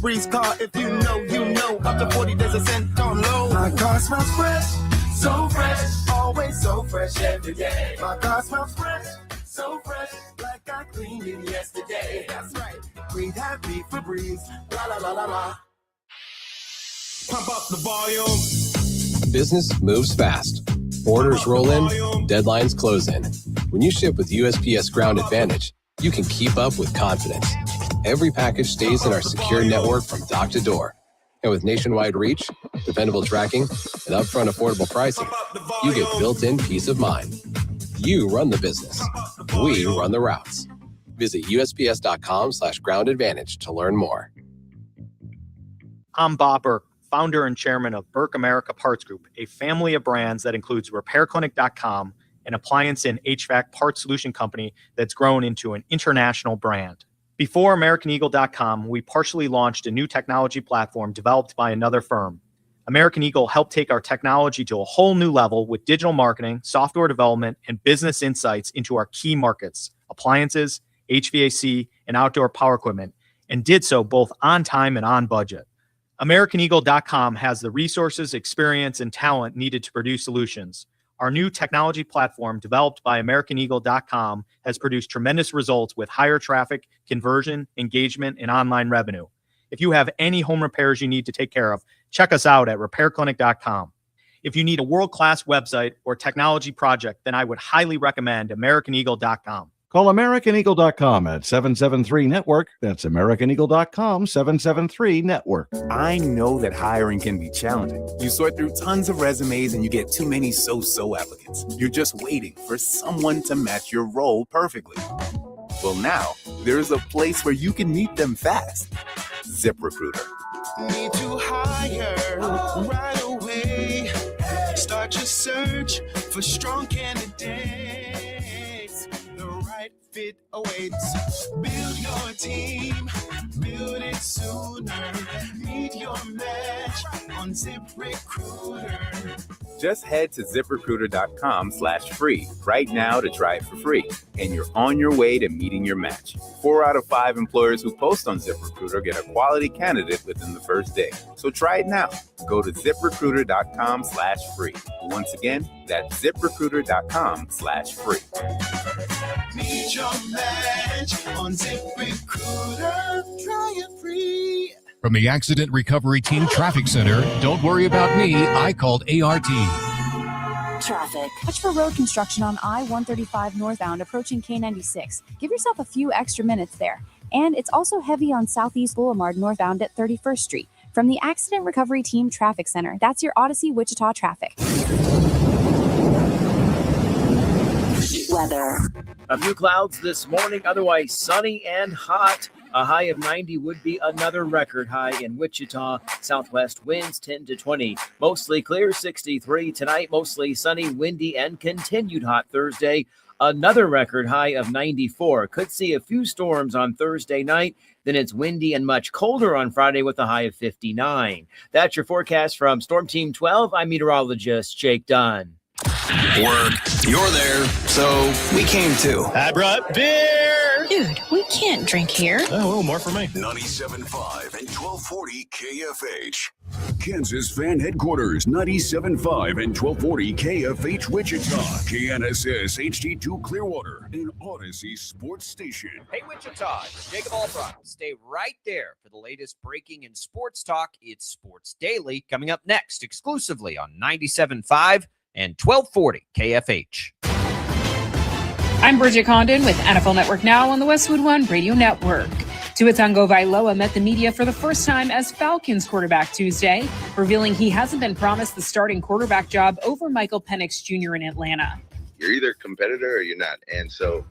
Febreze car, if you know, you know. Up to 40 days a cent on low. My car smells fresh, so fresh. Always so fresh every day. My car smells fresh, so fresh. Like I cleaned it yesterday. That's right. Breathe happy Febreze. La la la la la. Pump up the volume. Business moves fast. Orders roll in, deadlines close in. When you ship with USPS Ground Advantage, you can keep up with confidence. Every package stays in our secure network from dock to door. And with nationwide reach, dependable tracking, and upfront affordable pricing, you get built-in peace of mind. You run the business. We run the routes. Visit USPS.com/groundadvantage to learn more. I'm Bob Burke, founder and chairman of Burke America Parts Group, a family of brands that includes RepairClinic.com, an appliance and HVAC parts solution company that's grown into an international brand. Before AmericanEagle.com, we partially launched a new technology platform developed by another firm. American Eagle helped take our technology to a whole new level with digital marketing, software development, and business insights into our key markets, appliances, HVAC, and outdoor power equipment, and did so both on time and on budget. AmericanEagle.com has the resources, experience, and talent needed to produce solutions. Our new technology platform, developed by AmericanEagle.com, has produced tremendous results with higher traffic, conversion, engagement, and online revenue. If you have any home repairs you need to take care of, check us out at RepairClinic.com. If you need a world-class website or technology project, then I would highly recommend AmericanEagle.com. Call AmericanEagle.com at 773-NETWORK. That's AmericanEagle.com, 773-NETWORK. I know that hiring can be challenging. You sort through tons of resumes and you get too many so-so applicants. You're just waiting for someone to match your role perfectly. Well, now, there's a place where you can meet them fast. ZipRecruiter. Need to hire right away. Start your search for strong candidates. The right fit awaits. Build your team, build it sooner. Meet your match on ZipRecruiter. Just head to ZipRecruiter.com/free right now to try it for free, and you're on your way to meeting your match. 4 out of 5 employers who post on ZipRecruiter get a quality candidate within the first day. So try it now. Go to ZipRecruiter.com/free. Once again, that's ZipRecruiter.com/free. Meet your match on ZipRecruiter. Try it free. From the Accident Recovery Team Traffic Center, don't worry about me, I called ART. Traffic. Watch for road construction on I-135 northbound approaching K96. Give yourself a few extra minutes there. And it's also heavy on Southeast Boulevard northbound at 31st Street. From the Accident Recovery Team Traffic Center, that's your Odyssey Wichita traffic. Weather. A few clouds this morning, otherwise sunny and hot. A high of 90 would be another record high in Wichita. Southwest winds 10 to 20. Mostly clear, 63 tonight. Mostly sunny, windy, and continued hot Thursday. Another record high of 94. Could see a few storms on Thursday night. Then it's windy and much colder on Friday with a high of 59. That's your forecast from Storm Team 12. I'm meteorologist Jake Dunn. Work. You're there, so we came too. I brought beer. Dude, we can't drink here. Oh, well, more for me. 97.5 and 1240 KFH. Kansas fan headquarters, 97.5 and 1240 KFH Wichita. KNSS HD2 Clearwater, an Odyssey sports station. Hey Wichita, it's Jacob Albright. Stay right there for the latest breaking in sports talk. It's Sports Daily coming up next exclusively on 97.5 and 1240 KFH. I'm Bridget Condon with NFL Network Now on the Westwood One Radio Network. Tua Tagovailoa met the media for the first time as Falcons quarterback Tuesday, revealing he hasn't been promised the starting quarterback job over Michael Penix Jr. in Atlanta. You're either a competitor or you're not. And so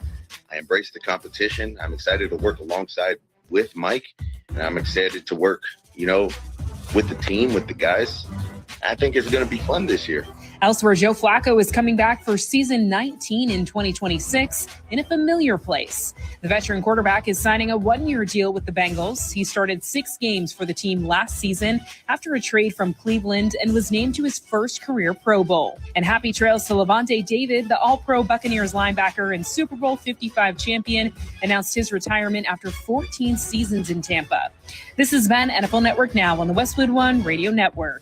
I embrace the competition. I'm excited to work alongside with Mike, and I'm excited to work, with the team, with the guys. I think it's going to be fun this year. Elsewhere, Joe Flacco is coming back for season 19 in 2026 in a familiar place. The veteran quarterback is signing a one-year deal with the Bengals. He started 6 games for the team last season after a trade from Cleveland and was named to his first career Pro Bowl. And happy trails to Levante David, the All-Pro Buccaneers linebacker and Super Bowl 55 champion, announced his retirement after 14 seasons in Tampa. This has been NFL Network Now on the Westwood One Radio Network.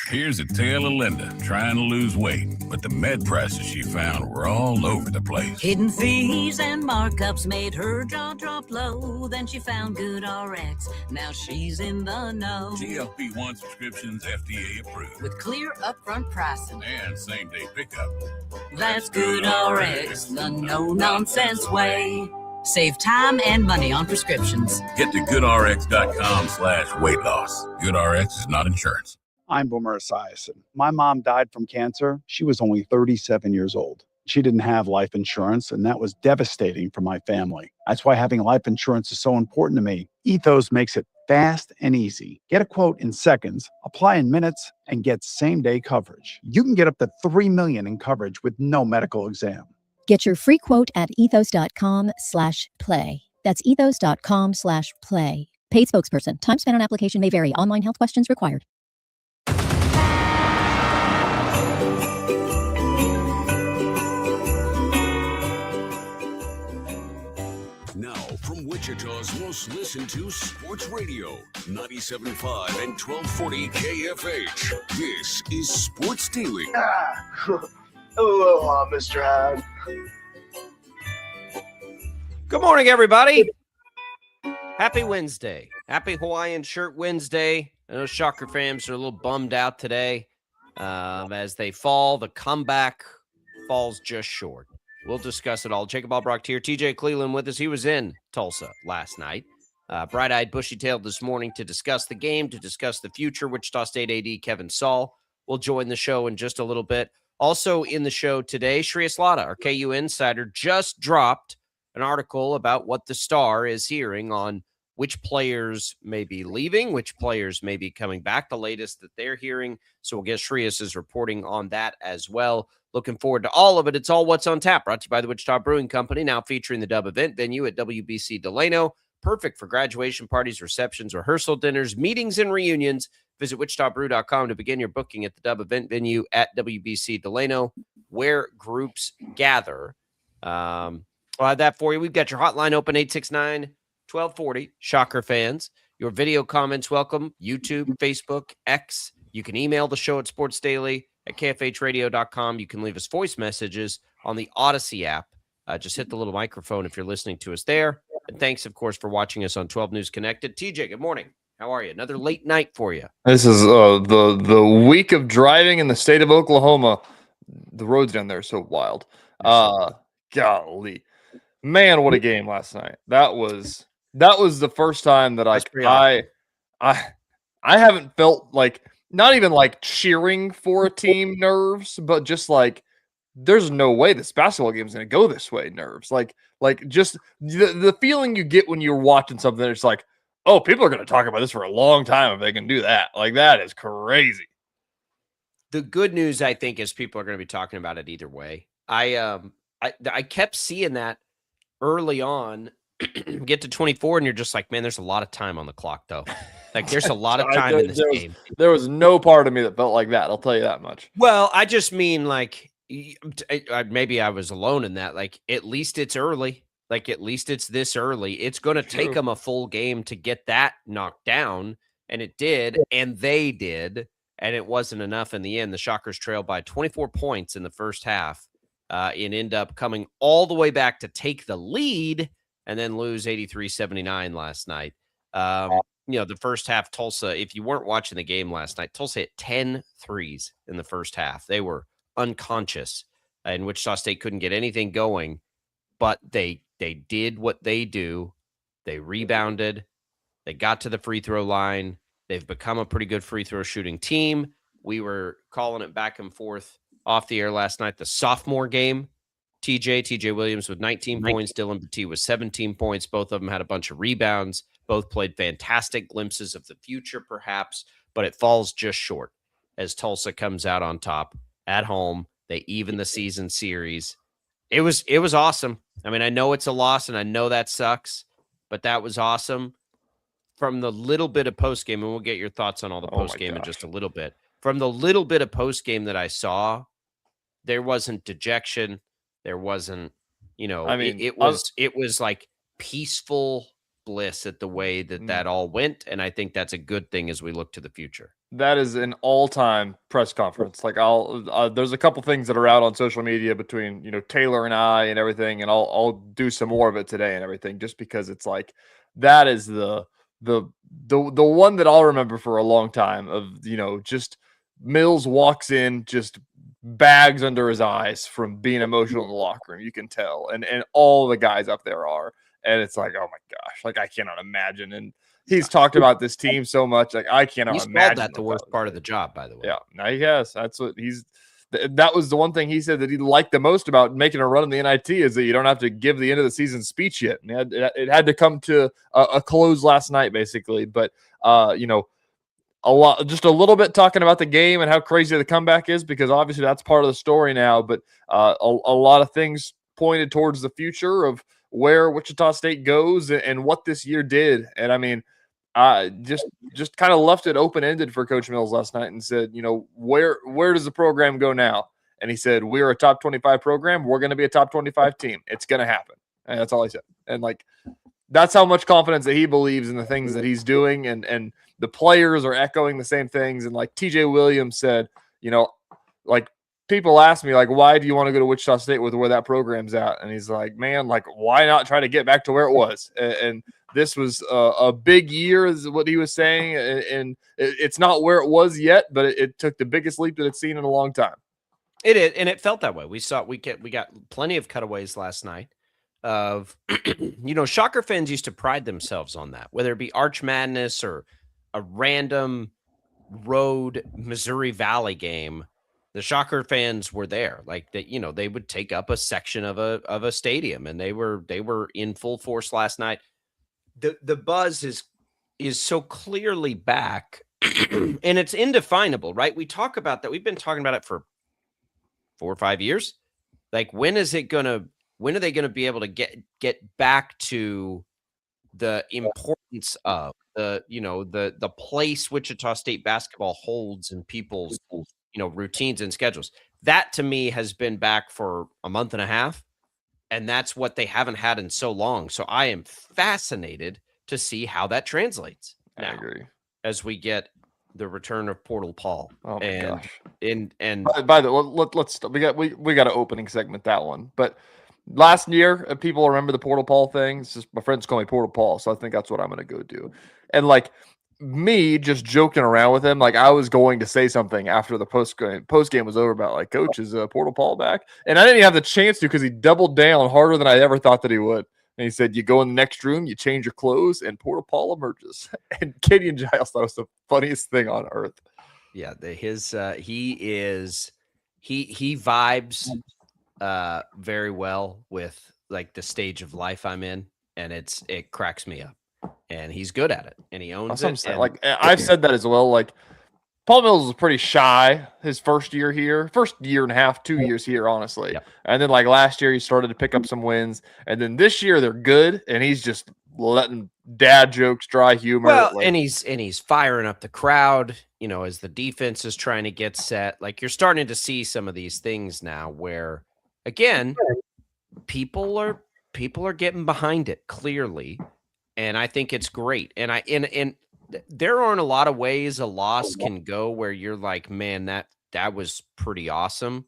Here's a tale of Linda trying to lose weight, but the med prices she found were all over the place. Hidden fees and markups made her jaw drop low. Then she found Good RX. Now she's in the know. GLP-1 subscriptions FDA approved. With clear upfront pricing. And same-day pickup. That's Good RX, the no-nonsense way. Save time and money on prescriptions. Get to goodrx.com/weight loss. GoodRx is not insurance. I'm Boomer Esiason. My mom died from cancer. She was only 37 years old. She didn't have life insurance, and that was devastating for my family. That's why having life insurance is so important to me. Ethos makes it fast and easy. Get a quote in seconds, apply in minutes, and get same-day coverage. You can get up to $3 million in coverage with no medical exam. Get your free quote at ethos.com/play. That's ethos.com/play. Paid spokesperson. Time spent on application may vary. Online health questions required. Now, from Wichita's most listened to sports radio, 97.5 and 1240 KFH. This is Sports Daily. Aloha, Mr. Hyde. Good morning, everybody. Happy Wednesday. Happy Hawaiian Shirt Wednesday. I know Shocker fans are a little bummed out today as they fall. The comeback falls just short. We'll discuss it all. Jacob Albrocht here. TJ Cleveland with us. He was in Tulsa last night. Bright-eyed, bushy-tailed this morning to discuss the game, to discuss the future. Wichita State AD Kevin Saul will join the show in just a little bit. Also in the show today, Shreyas Laddha, our KU insider, just dropped an article about what the Star is hearing on which players may be leaving, which players may be coming back, the latest that they're hearing. So we'll get Shreyas' reporting on that as well. Looking forward to all of it. It's all What's on Tap, brought to you by the Wichita Brewing Company, now featuring the Dub event venue at WBC Delano. Perfect for graduation parties, receptions, rehearsal dinners, meetings, and reunions. Visit wichitabrew.com to begin your booking at the Dub event venue at WBC Delano, where groups gather. I'll have that for you. We've got your hotline open, 869-1240. Shocker fans, your video comments welcome. YouTube, Facebook, X. You can email the show at sportsdaily@kfhradio.com. You can leave us voice messages on the Odyssey app. Just hit the little microphone if you're listening to us there. And thanks, of course, for watching us on 12 News Connected. TJ, good morning. How are you? Another late night for you. This is the week of driving in the state of Oklahoma. The roads down there are so wild. Golly, man, what a game last night. That was the first time that I haven't felt like, not even like cheering for a team nerves, but just like, there's no way this basketball game is going to go this way nerves. Like just the feeling you get when you're watching something, it's like, oh, people are going to talk about this for a long time if they can do that. Like, that is crazy. The good news, I think, is people are going to be talking about it either way. I kept seeing that early on, get to 24, and you're just like, man, there's a lot of time on the clock, though. Like, there's a lot of time in this game. There was no part of me that felt like that. I'll tell you that much. Well, I just mean, like, maybe I was alone in that. Like, at least it's early. Like, at least it's this early. It's going to take them a full game to get that knocked down, and it did, and they did, and it wasn't enough in the end. The Shockers trailed by 24 points in the first half and end up coming all the way back to take the lead and then lose 83-79 last night. The first half, Tulsa, if you weren't watching the game last night, Tulsa hit 10 threes in the first half. They were unconscious, and Wichita State couldn't get anything going, but they did what they do. They rebounded. They got to the free throw line. They've become a pretty good free throw shooting team. We were calling it back and forth off the air last night. The sophomore game TJ Williams with 19 points, Dylan Petit with 17 points. Both of them had a bunch of rebounds. Both played fantastic glimpses of the future, perhaps, but it falls just short as Tulsa comes out on top at home. They even the season series. It was awesome. I mean, I know it's a loss, and I know that sucks, but that was awesome. From the little bit of postgame, and we'll get your thoughts on all the postgame in just a little bit. From the little bit of postgame that I saw, there wasn't dejection. There wasn't, I mean, it was like peaceful bliss at the way that all went, and I think that's a good thing as we look to the future. That is an all-time press conference. Like there's a couple things that are out on social media between Taylor and I and everything, and I'll do some more of it today and everything, just because it's like that is the one that I'll remember for a long time. Of just Mills walks in, just bags under his eyes from being emotional in the locker room. You can tell, and all the guys up there are, and it's like, oh my gosh, like I cannot imagine. And he's talked about this team so much, like I cannot imagine. He's called that the worst part of the job, by the way. Yeah, no, he has. That's what that was the one thing he said that he liked the most about making a run in the NIT is that you don't have to give the end of the season speech yet. And it had to come to a close last night, basically. But just a little bit talking about the game and how crazy the comeback is, because obviously that's part of the story now. But a lot of things pointed towards the future of where Wichita State goes and what this year did. And I mean, just kind of left it open-ended for Coach Mills last night and said, where does the program go now? And he said, we're a top 25 program. We're going to be a top 25 team. It's going to happen. And that's all he said. And like, that's how much confidence that he believes in the things that he's doing. And the players are echoing the same things. And like TJ Williams said, like people ask me, like, why do you want to go to Wichita State with where that program's at? And he's like, man, like, why not try to get back to where it was? And this was a big year is what he was saying. And it's not where it was yet, but it took the biggest leap that it's seen in a long time. It is, and it felt that way. We got plenty of cutaways last night of, Shocker fans used to pride themselves on that, whether it be Arch Madness or a random road Missouri Valley game. The Shocker fans were there, like that. They would take up a section of a stadium, and they were in full force last night. The buzz is so clearly back, and it's indefinable, right? We talk about that. We've been talking about it for 4 or 5 years. Like, when are they going to be able to get back to the importance of the place Wichita State basketball holds in people's routines and schedules? That to me has been back for a month and a half, and that's what they haven't had in so long. So I am fascinated to see how that translates. I agree. As we get the return of Portal Paul. Oh my gosh. And by the way, let's we got an opening segment, that one. But last year, people remember the Portal Paul thing. It's just my friends call me Portal Paul, so I think that's what I'm gonna go do. And like me just joking around with him, like I was going to say something after the post game was over about like, Coach, is Portal Paul back? And I didn't even have the chance to, because he doubled down harder than I ever thought that he would. And he said, you go in the next room, you change your clothes, and Portal Paul emerges. And Katie and Giles thought it was the funniest thing on earth. Yeah, he vibes very well with like the stage of life I'm in, and it cracks me up. And he's good at it, and he owns it. Like I've said that as well. Like Paul Mills was pretty shy his first year and a half, 2 years here, honestly. Yep. And then like last year, he started to pick up some wins, and then this year they're good, and he's just letting dad jokes, dry humor. Well, and he's firing up the crowd, as the defense is trying to get set. Like, you're starting to see some of these things now, where again, people are getting behind it clearly. And I think it's great. And there aren't a lot of ways a loss can go where you're like, man, that was pretty awesome.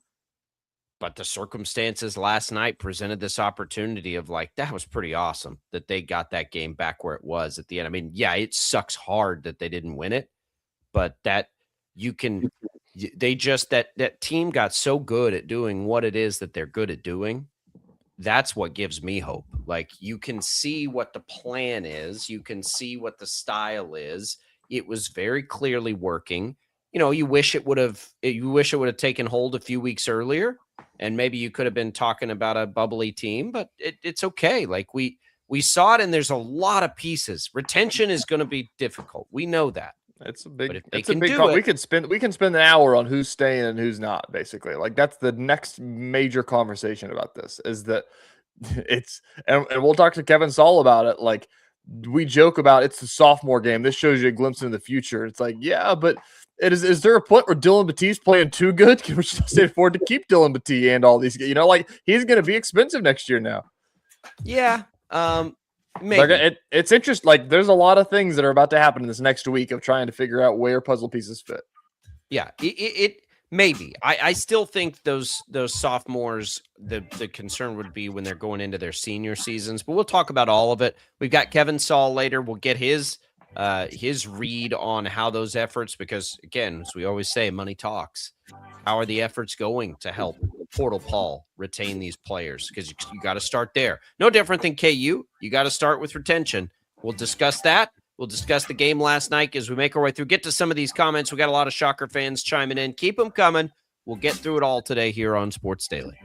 But the circumstances last night presented this opportunity of like, that was pretty awesome that they got that game back where it was at the end. I mean, yeah, it sucks hard that they didn't win it, but that team got so good at doing what it is that they're good at doing. That's what gives me hope. Like, you can see what the plan is. You can see what the style is. It was very clearly working. you wish it would have taken hold a few weeks earlier, and maybe you could have been talking about a bubbly team, but it's okay. Like we saw it, and there's a lot of pieces. Retention is going to be difficult. We know that. It's a big call. We can spend an hour on who's staying and who's not, basically. Like that's the next major conversation about this, is that and we'll talk to Kevin Saul about it. Like, we joke about it's the sophomore game. This shows you a glimpse into the future. It's like, yeah, but is there a point where Dylan Batiste playing too good? Can we just afford to keep Dylan Batiste and all these? Like he's going to be expensive next year now. Yeah. Maybe. It's interesting. Like, there's a lot of things that are about to happen in this next week of trying to figure out where puzzle pieces fit. Yeah, it maybe. I still think those sophomores, the concern would be when they're going into their senior seasons. But we'll talk about all of it. We've got Kevin Saul later. We'll get his read on how those efforts, because again, as we always say, money talks. How are the efforts going to help Portal Paul retain these players? Because you got to start there. No different than KU. You got to start with retention. We'll discuss that. We'll discuss the game last night as we make our way through. Get to some of these comments. We got a lot of Shocker fans chiming in. Keep them coming. We'll get through it all today here on Sports Daily.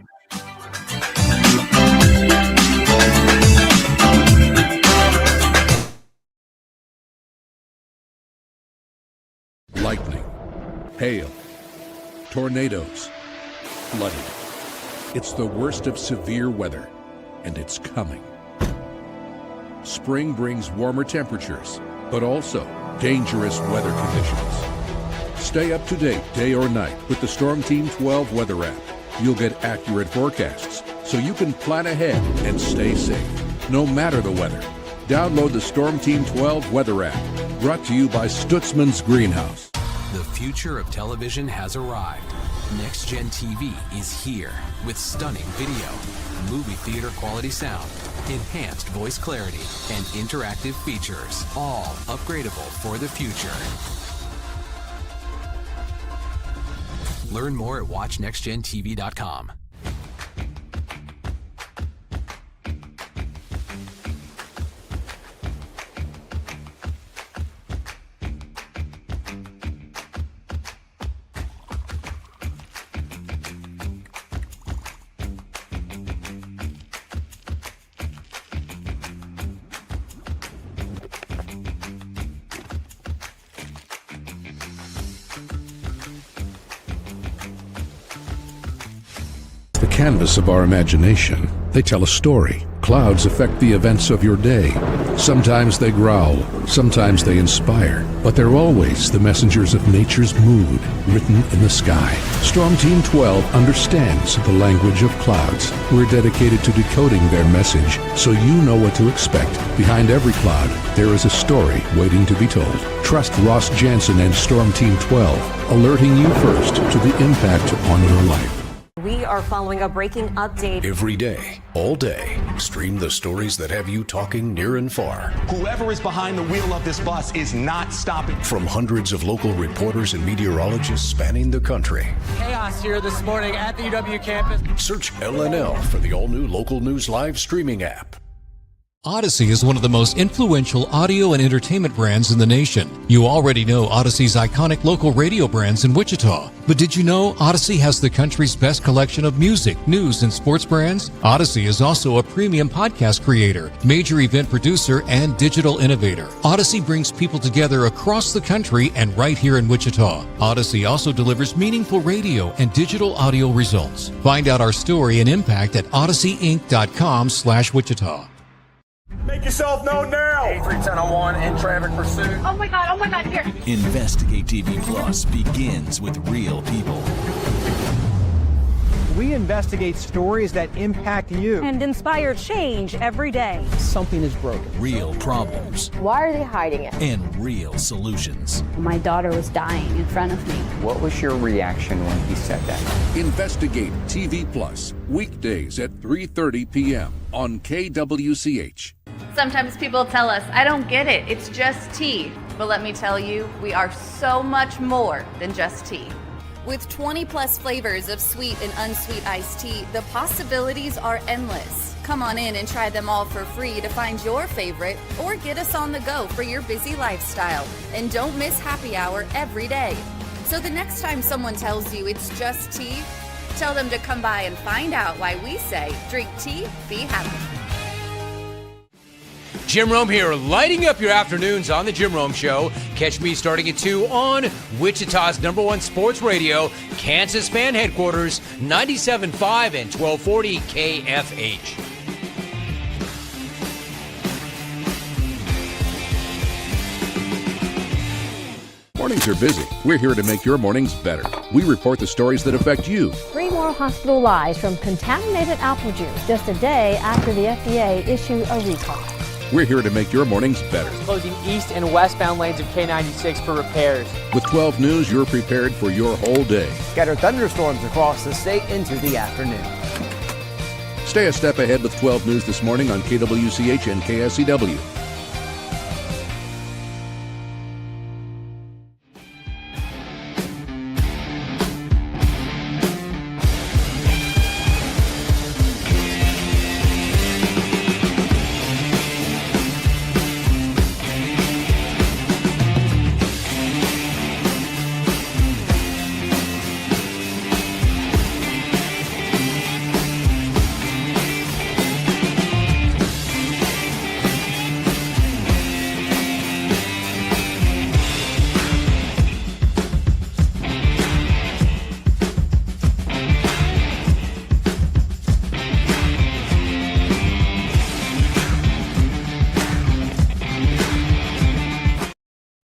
Lightning, hail, tornadoes, flooding. It's the worst of severe weather, and it's coming. Spring brings warmer temperatures, but also dangerous weather conditions. Stay up to date day or night with the Storm Team 12 weather app. You'll get accurate forecasts, so you can plan ahead and stay safe, no matter the weather. Download the Storm Team 12 weather app, brought to you by Stutzman's Greenhouse. The future of television has arrived. Next Gen TV is here with stunning video, movie theater quality sound, enhanced voice clarity, and interactive features, all upgradable for the future. Learn more at watchnextgentv.com. Canvas of our imagination. They tell a story. Clouds affect the events of your day. Sometimes they growl, sometimes they inspire, but they're always the messengers of nature's mood, written in the sky. Storm Team 12 understands the language of clouds. We're dedicated to decoding their message, so you know what to expect. Behind every cloud, there is a story waiting to be told. Trust Ross Jansen and Storm Team 12, alerting you first to the impact on your life. We are following a breaking update. Every day, all day, stream the stories that have you talking near and far. Whoever is behind the wheel of this bus is not stopping. From hundreds of local reporters and meteorologists spanning the country. Chaos here this morning at the UW campus. Search LNL for the all-new Local News Live streaming app. Odyssey is one of the most influential audio and entertainment brands in the nation. You already know Odyssey's iconic local radio brands in Wichita. But did you know Odyssey has the country's best collection of music, news, and sports brands? Odyssey is also a premium podcast creator, major event producer, and digital innovator. Odyssey brings people together across the country and right here in Wichita. Odyssey also delivers meaningful radio and digital audio results. Find out our story and impact at odysseyinc.com/Wichita. Make yourself known now. 831001 in traffic pursuit. Oh my God, here. Investigate TV Plus begins with real people. We investigate stories that impact you and inspire change every day. Something is broken. Real problems. Why are they hiding it? And real solutions. My daughter was dying in front of me. What was your reaction when he said that? Investigate TV Plus, weekdays at 3:30 p.m. on KWCH. Sometimes people tell us, I don't get it, it's just tea. But let me tell you, we are so much more than just tea. With 20 plus flavors of sweet and unsweet iced tea, the possibilities are endless. Come on in and try them all for free to find your favorite or get us on the go for your busy lifestyle. And don't miss happy hour every day. So the next time someone tells you it's just tea, tell them to come by and find out why we say drink tea, be happy. Jim Rome here, lighting up your afternoons on The Jim Rome Show. Catch me starting at 2 on Wichita's #1 sports radio, Kansas Fan Headquarters, 97.5 and 1240 KFH. Mornings are busy. We're here to make your mornings better. We report the stories that affect you. 3 more hospital lies from contaminated apple juice just a day after the FDA issued a recall. We're here to make your mornings better. Closing east and westbound lanes of K96 for repairs. With 12 News, you're prepared for your whole day. Scattered thunderstorms across the state into the afternoon. Stay a step ahead with 12 News this morning on KWCH and KSCW.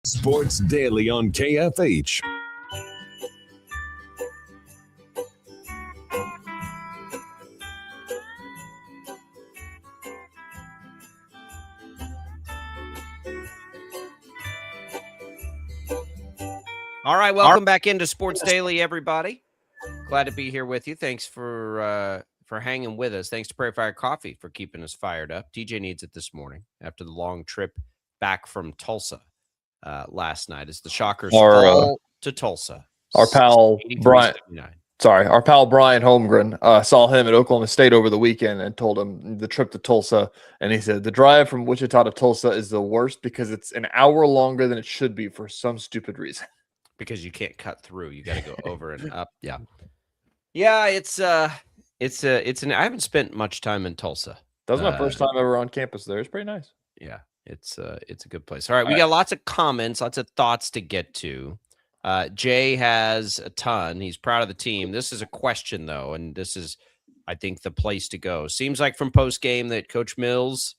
Sports Daily on KFH. All right, welcome back into Sports Daily, everybody. Glad to be here with you. Thanks for hanging with us. Thanks to Prairie Fire Coffee for keeping us fired up. TJ needs it this morning after the long trip back from Tulsa last night. As the Shockers fall to Tulsa. Our pal Brian. 79. Sorry, our pal Brian Holmgren saw him at Oklahoma State over the weekend and told him the trip to Tulsa. And he said the drive from Wichita to Tulsa is the worst because it's an hour longer than it should be for some stupid reason. Because you can't cut through. You got to go over and up. Yeah. Yeah, it's I haven't spent much time in Tulsa. That was my first time ever on campus there. It's pretty nice. Yeah, it's a good place. All right, we got lots of comments, lots of thoughts to get to. Jay has a ton. He's proud of the team. This is a question, though, and this is, I think, the place to go. Seems like from post-game that Coach Mills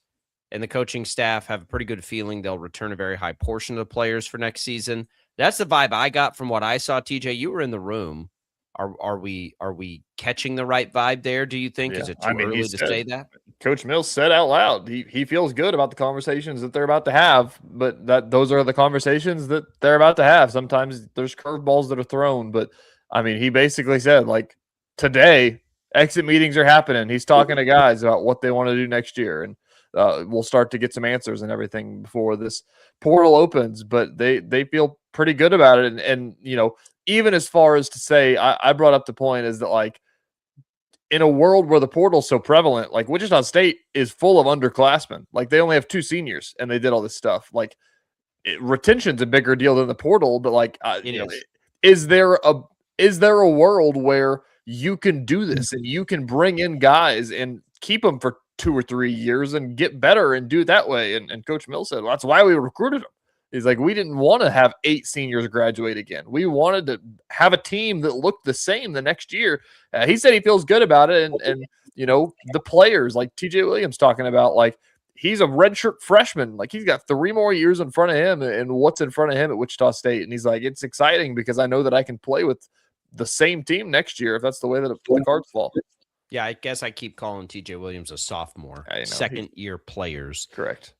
and the coaching staff have a pretty good feeling they'll return a very high portion of the players for next season. That's the vibe I got from what I saw. TJ, you were in the room. Are we catching the right vibe there, do you think? Yeah. Is it too early to say that? Coach Mills said out loud he feels good about the conversations that they're about to have, but that those are the conversations that they're about to have. Sometimes there's curveballs that are thrown, but I mean, he basically said, like, today exit meetings are happening. He's talking to guys about what they want to do next year, and we'll start to get some answers and everything before this portal opens, but they feel pretty good about it. And you know, even as far as to say, I brought up the point is that, like, in a world where the portal's so prevalent, like Wichita State is full of underclassmen. Like, they only have 2 seniors and they did all this stuff. Like, retention's a bigger deal than the portal, but like, you know, is there a world where you can do this and you can bring in guys and keep them for 2 or 3 years and get better and do it that way? And Coach Mills said, well, that's why we recruited him. He's like, we didn't want to have 8 seniors graduate again. We wanted to have a team that looked the same the next year. He said he feels good about it. And you know, the players like TJ Williams talking about, like, he's a redshirt freshman. Like, he's got 3 more years in front of him and what's in front of him at Wichita State. And he's like, it's exciting because I know that I can play with the same team next year if that's the way that the cards fall. Yeah, I guess I keep calling TJ Williams a sophomore. Second-year players. Correct.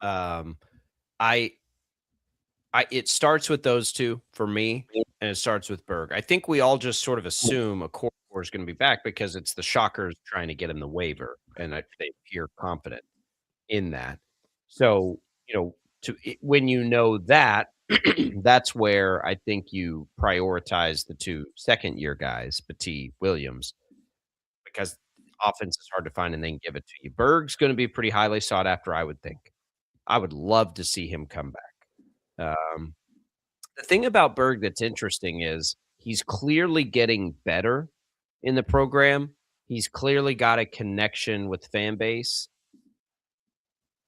It starts with those two for me, and it starts with Berg. I think we all just sort of assume a core is going to be back because it's the Shockers trying to get him the waiver, and they appear confident in that. So, you know, when you know that, that's where I think you prioritize the 2 second-year guys, Petit, Williams, because offense is hard to find and they can give it to you. Berg's going to be pretty highly sought after, I would think. I would love to see him come back. The thing about Berg that's interesting is He's clearly getting better in the program. He's clearly got a connection with fan base.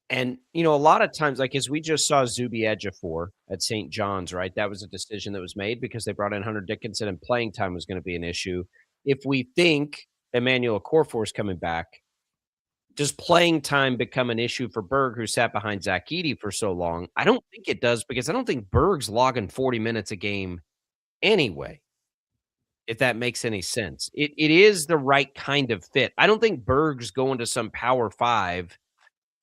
And, a lot of times, like as we just saw Zuby Ejiofor at St. John's, right? That was a decision that was made because they brought in Hunter Dickinson and playing time was going to be an issue. If we think Emmanuel Okorafor is coming back, does playing time become an issue for Berg, who sat behind Zach Edey for so long? I don't think it does, because I don't think Berg's logging 40 minutes a game anyway, if that makes any sense. It is the right kind of fit. I don't think Berg's going to some Power 5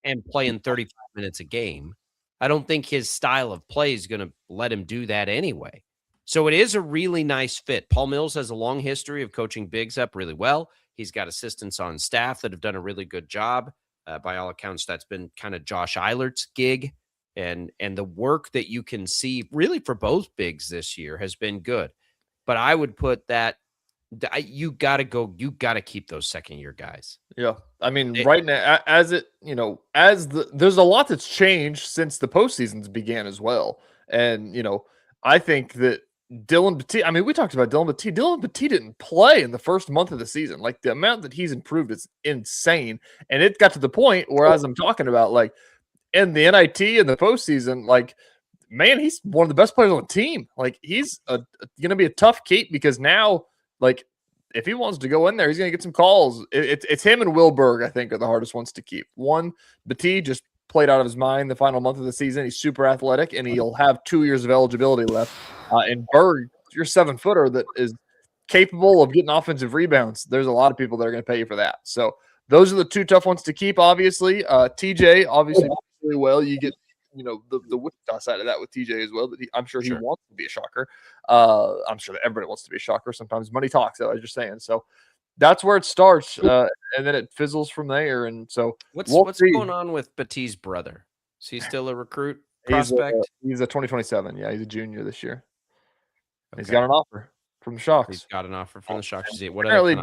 and playing 35 minutes a game. I don't think his style of play is going to let him do that anyway. So it is a really nice fit. Paul Mills has a long history of coaching bigs up really well. He's got assistants on staff that have done a really good job. By all accounts, that's been kind of Josh Eilert's gig. And the work that you can see really for both bigs this year has been good. But I would put that you got to keep those second-year guys. Yeah. I mean, right now, there's a lot that's changed since the postseasons began as well. And, I think that Dylan Petit, we talked about Dylan Petit. Dylan Petit didn't play in the first month of the season. Like, the amount that he's improved is insane. And it got to the point where, as I'm talking about, like, in the NIT and the postseason, like, man, he's one of the best players on the team. Like, he's going to be a tough keep, because now, like, if he wants to go in there, he's going to get some calls. It's him and Will Berg, I think, are the hardest ones to keep. One, Petit just played out of his mind the final month of the season. He's super athletic, and he'll have 2 years of eligibility left. And Berg, you're a 7-footer that is capable of getting offensive rebounds. There's a lot of people that are going to pay you for that. So those are the two tough ones to keep, obviously. TJ, obviously, really well. You get the Wichita side of that with TJ as well, but I'm sure he wants to be a shocker. I'm sure that everybody wants to be a shocker. Sometimes money talks, as you're saying. So that's where it starts, and then it fizzles from there. And so what's going on with Petit's brother? Is he still a recruit prospect? He's a 2027. Yeah, he's a junior this year. Okay. He's got an offer from the Shocks. He's got an offer from the Shocks. Apparently,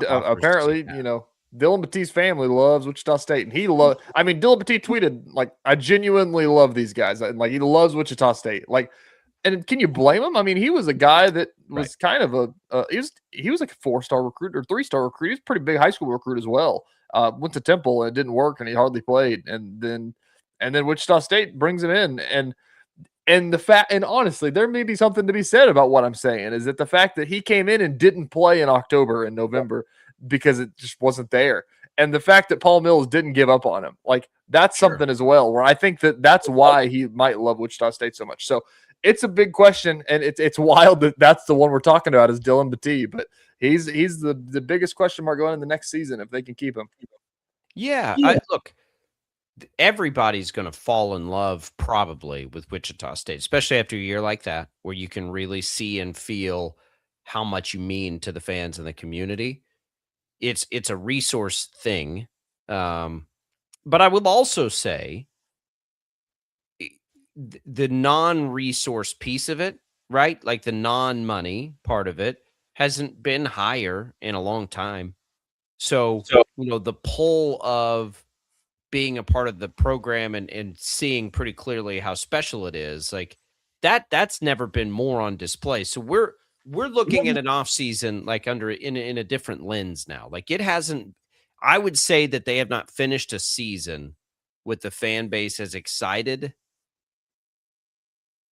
Dylan Petit's family loves Wichita State, and Dylan Petit tweeted, like, I genuinely love these guys, and like, he loves Wichita State. Like, and can you blame him? I mean, he was a guy that was kind of he was like a 4-star recruit or 3-star recruit. He was a pretty big high school recruit as well. Went to Temple and it didn't work, and he hardly played. And then Wichita State brings him in, and honestly, there may be something to be said about what I'm saying, is that the fact that he came in and didn't play in October and November because it just wasn't there. And the fact that Paul Mills didn't give up on him, like, that's something as well, where I think that's why he might love Wichita State so much. So it's a big question, and it's wild that that's the one we're talking about is Dylan Petit, but he's the biggest question mark going in the next season if they can keep him. Yeah. Look, everybody's going to fall in love probably with Wichita State, especially after a year like that, where you can really see and feel how much you mean to the fans and the community. It's a resource thing. But I will also say the non-resource piece of it, right? Like the non-money part of it hasn't been higher in a long time. So the pull of being a part of the program and seeing pretty clearly how special it is, like that's never been more on display. So we're looking at an off season like in a different lens now. Like, it hasn't, I would say that they have not finished a season with the fan base as excited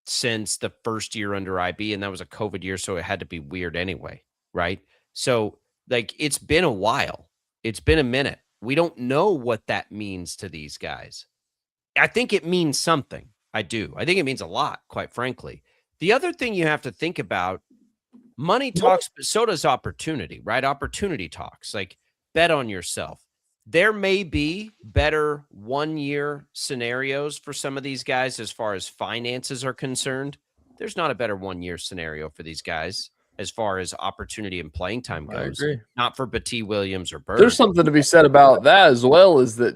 since the first year under IB, and that was a COVID year, so it had to be weird anyway, right? So, like, it's been a while. It's been a minute. We don't know what that means to these guys. I think it means something. I do. I think it means a lot, quite frankly. The other thing you have to think about, money talks, but so does opportunity, right? Opportunity talks. Like, bet on yourself. There may be better 1-year scenarios for some of these guys as far as finances are concerned. There's not a better 1-year scenario for these guys as far as opportunity and playing time goes. I agree. Not for Petit, Williams, or Bird. There's something to be said about that as well, is that,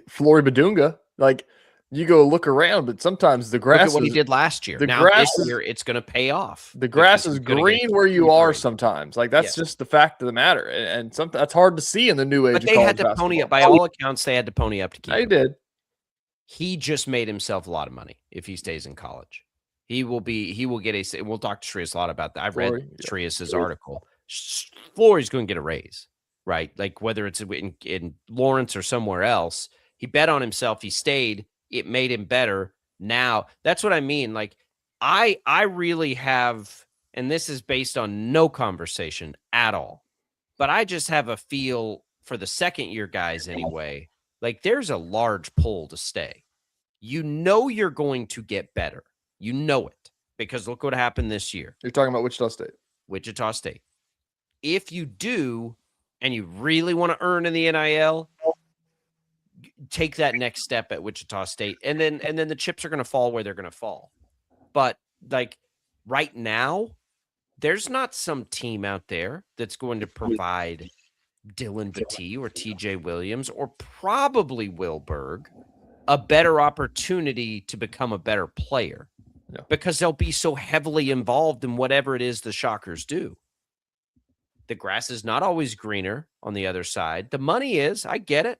Flory Badunga, like, you go look around, but sometimes the grass. Look at what he did last year. Now this year, it's going to pay off. The grass is green where you are sometimes. Like, that's just the fact of the matter, and that's hard to see in the new age. But they had to pony up. By all accounts, they had to pony up to keep. They did. He just made himself a lot of money if he stays in college. He will get a. We'll talk to Trias a lot about that. I've read Trias's article. Flory's going to get a raise, right? Like whether it's in Lawrence or somewhere else. He bet on himself. He stayed. It made him better. Now that's what I mean. Like I really have, and this is based on no conversation at all, but I just have a feel for the second year guys anyway. Like there's a large pull to stay. You know you're going to get better. You know it because look what happened this year. You're talking about Wichita State. Wichita State. If you do, and you really want to earn in the NIL, take that next step at Wichita State, and then the chips are going to fall where they're going to fall. But like right now, there's not some team out there that's going to provide Dylan Battie or TJ Williams or probably Will Berg a better opportunity to become a better player because they'll be so heavily involved in whatever it is the Shockers do. The grass is not always greener on the other side. The money is, I get it,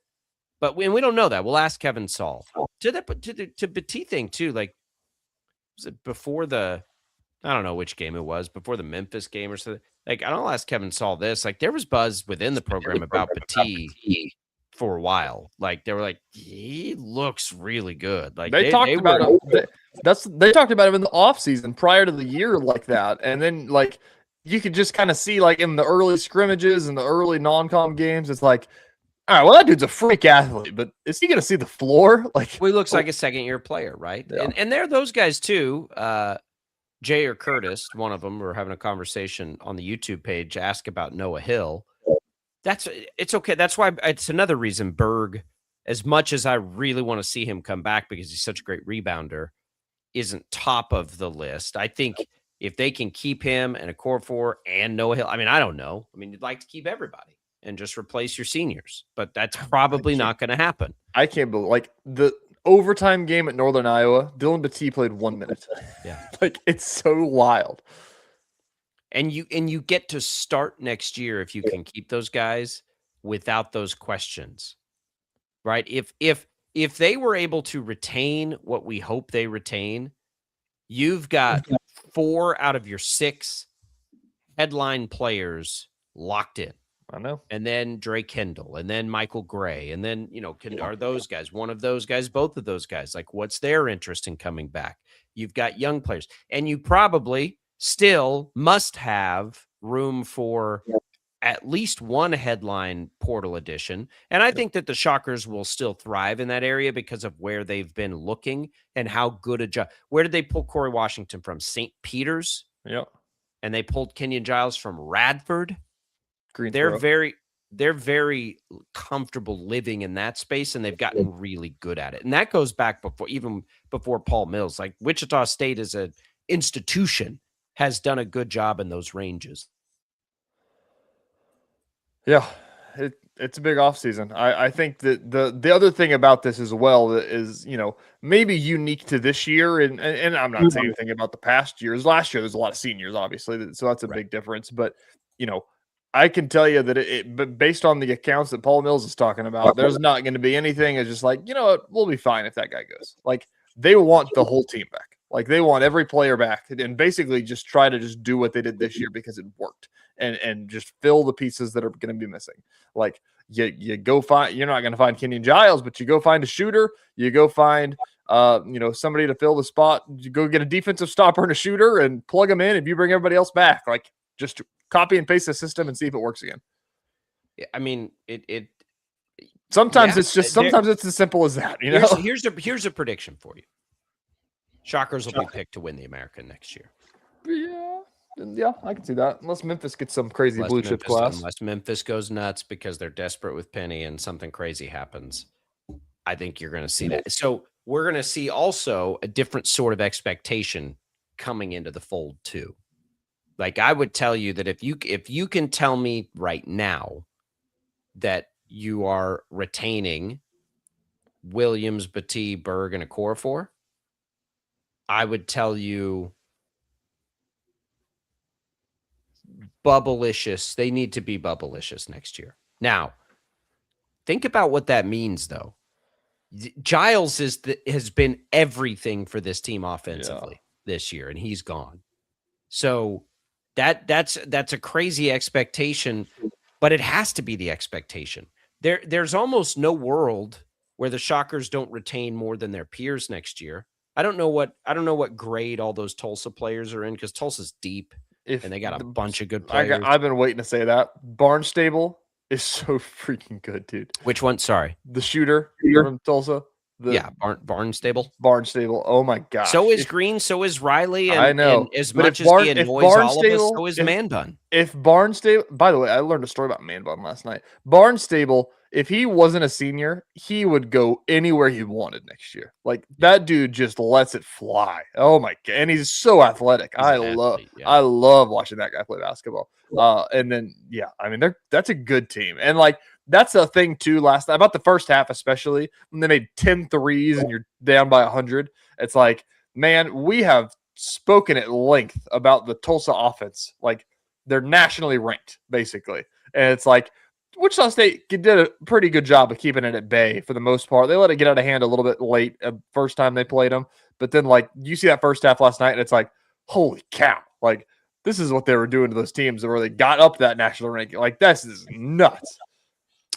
but we don't know that. We'll ask Kevin Saul to Battie thing too. Like, was it before I don't know which game it was, before the Memphis game or something. Like, I don't ask Kevin Saul this. Like, there was buzz within the program about Battie for a while. Like, they were like, he looks really good. Like they talked about him. They talked about him in the offseason prior to the year like that. And then like you could just kind of see like in the early scrimmages and the early non-com games, it's like, all right, well, that dude's a freak athlete, but is he going to see the floor? Like, well, he looks like a second-year player, right? Yeah. And there are those guys too. Jay or Curtis, one of them, were having a conversation on the YouTube page, ask about Noah Hill. It's okay. That's why it's another reason Berg, as much as I really want to see him come back because he's such a great rebounder, isn't top of the list. I think if they can keep him and a core four and Noah Hill, I mean, I don't know. I mean, you'd like to keep everybody and just replace your seniors, but that's probably not going to happen. I can't believe like the overtime game at Northern Iowa, Dylan Battie played 1 minute. Yeah. Like it's so wild. And you get to start next year if you can keep those guys without those questions. Right? If they were able to retain what we hope they retain, you've got 4 out of your 6 headline players locked in. I know. And then Drake Kendall, and then Michael Gray, and then, are those guys, one of those guys, both of those guys, like what's their interest in coming back? You've got young players, and you probably still must have room for at least one headline portal edition. And I think that the Shockers will still thrive in that area because of where they've been looking and how good a job. Where did they pull Corey Washington from? St. Peter's? Yeah. And they pulled Kenyon Giles from Radford. Greensboro. They're very comfortable living in that space, and they've gotten really good at it. And that goes back before Paul Mills. Like Wichita State as an institution has done a good job in those ranges. Yeah, it's a big offseason. I think that the other thing about this as well is, maybe unique to this year, and I'm not saying anything about the past years. Last year, there's a lot of seniors, obviously, so that's a big difference. But, I can tell you that but based on the accounts that Paul Mills is talking about, there's not going to be anything. It's just like, we'll be fine if that guy goes. Like, they want the whole team back. Like, they want every player back and basically just try to just do what they did this year because it worked and just fill the pieces that are going to be missing. Like, you go find, you're not going to find Kenyon Giles, but you go find a shooter. You go find, somebody to fill the spot. You go get a defensive stopper and a shooter and plug them in, and you bring everybody else back. Like, just copy and paste the system and see if it works again. I mean, sometimes it's as simple as that. Here's a prediction for you. Shockers will be picked to win the American next year. Yeah, I can see that. Unless Memphis gets some crazy blue chip class. Unless Memphis goes nuts because they're desperate with Penny and something crazy happens. I think you're going to see that. So we're going to see also a different sort of expectation coming into the fold too. Like I would tell you that if you can tell me right now that you are retaining Williams, Battie, Berg, and a core four, I would tell you bubblicious. They need to be bubblicious next year. Now, think about what that means, though. Giles has been everything for this team offensively. this year, and he's gone. So that's a crazy expectation, but it has to be the expectation. There's almost no world where the Shockers don't retain more than their peers next year. I don't know what grade all those Tulsa players are in, because Tulsa's deep and they got a bunch of good players. I've been waiting to say that. Barnstable is so freaking good, dude. Which one? Sorry. The shooter from Tulsa. Barnstable. Barnstable. Oh my gosh. So is Green. So is Riley. And, I know. And as much as he annoys all of us, so is Man Bun. If Barnstable, by the way, I learned a story about Man Bun last night. Barnstable, if he wasn't a senior, he would go anywhere he wanted next year. Like that dude just lets it fly. Oh my god, and he's so athletic. I love watching that guy play basketball. And then I mean that's a good team, and like. That's the thing, too, last night, about the first half, especially, when they made 10 threes and you're down by 100. It's like, man, we have spoken at length about the Tulsa offense. Like, they're nationally ranked, basically. And it's like, Wichita State did a pretty good job of keeping it at bay for the most part. They let it get out of hand a little bit late first time they played them. But then, like, you see that first half last night, and it's like, holy cow. Like, this is what they were doing to those teams where they got up that national ranking. Like, this is nuts.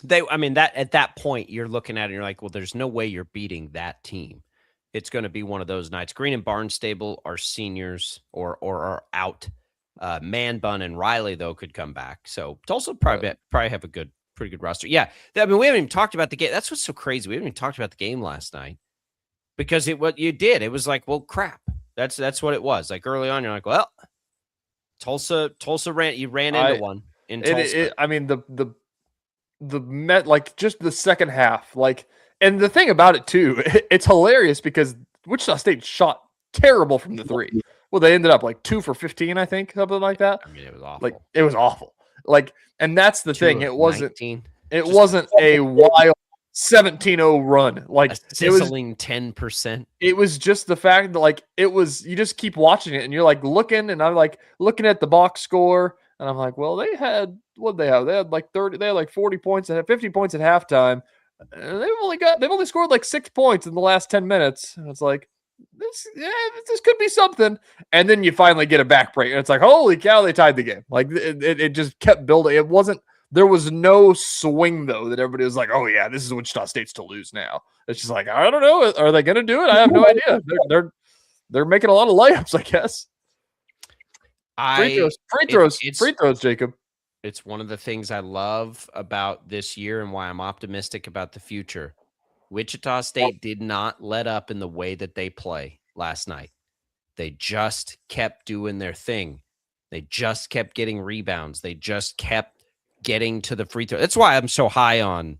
That at that point you're looking at it and you're like, well, there's no way you're beating that team. It's going to be one of those nights. Green and Barnstable are seniors or are out. Man Bun and Riley though could come back. So Tulsa probably have a pretty good roster. Yeah, we haven't even talked about the game. That's what's so crazy. We haven't even talked about the game last night because what you did, it was like, well, crap. That's what it was. Like early on, you're like, well, Tulsa ran into one in Tulsa. Just the second half, and the thing about it too, it's hilarious because Wichita State shot terrible from the three. Well, they ended up 2 for 15, I think, something like that. I mean, it was awful. It was awful. And that's the thing. It wasn't. 19. It wasn't a wild 17-0 run. A sizzling 10%. It was just the fact that it was. You just keep watching it, and you're looking, and I'm looking at the box score. And I'm like, well, they had 30. They had 40 points and 50 points at halftime. And they've only scored 6 points in the last 10 minutes. And it's like, this could be something. And then you finally get a back break, and it's like, holy cow, they tied the game. It just kept building. There was no swing though that everybody was like, oh yeah, this is Wichita State's to lose now. It's just like, I don't know, are they going to do it? I have no idea. They're making a lot of layups, I guess. Free throws, Jacob. It's one of the things I love about this year and why I'm optimistic about the future. Wichita State did not let up in the way that they play last night. They just kept doing their thing. They just kept getting rebounds. They just kept getting to the free throw. That's why I'm so high on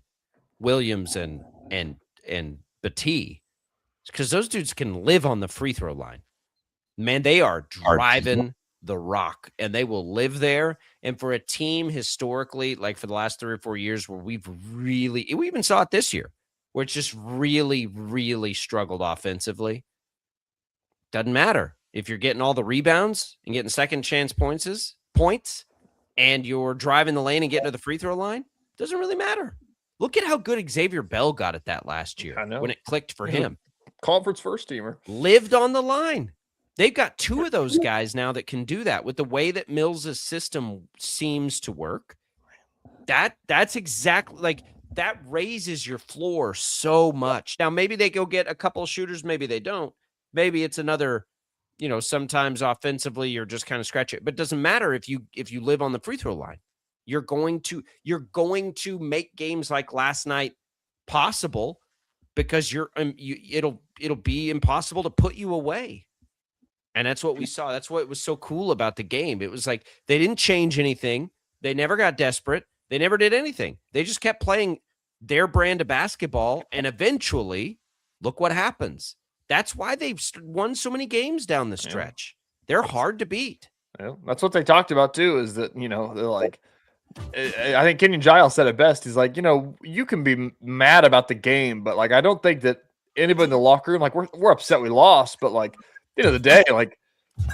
Williams and Batee, because those dudes can live on the free throw line. Man, they are driving the rock, and they will live there. And for a team historically, for the last 3 or 4 years, where we even saw it this year, where it's just really, really struggled offensively. Doesn't matter if you're getting all the rebounds and getting second chance points, and you're driving the lane and getting to the free throw line. Doesn't really matter. Look at how good Xavier Bell got at that last year when it clicked for him. Conference first teamer. Lived on the line. They've got 2 of those guys now that can do that with the way that Mills' system seems to work. That's exactly that raises your floor so much. Now, maybe they go get a couple of shooters. Maybe they don't. Maybe it's another, sometimes offensively you're just kind of scratching it, but it doesn't matter if you live on the free throw line. You're going to make games like last night possible because it'll be impossible to put you away. And that's what we saw. That's what was so cool about the game. It was like they didn't change anything. They never got desperate. They never did anything. They just kept playing their brand of basketball, and eventually, look what happens. That's why they've won so many games down the stretch. They're hard to beat. Yeah, that's what they talked about too, is that, they're like, I think Kenyon Giles said it best. He's like, you can be mad about the game, but I don't think that anybody in the locker room, we're upset we lost, but end of the day,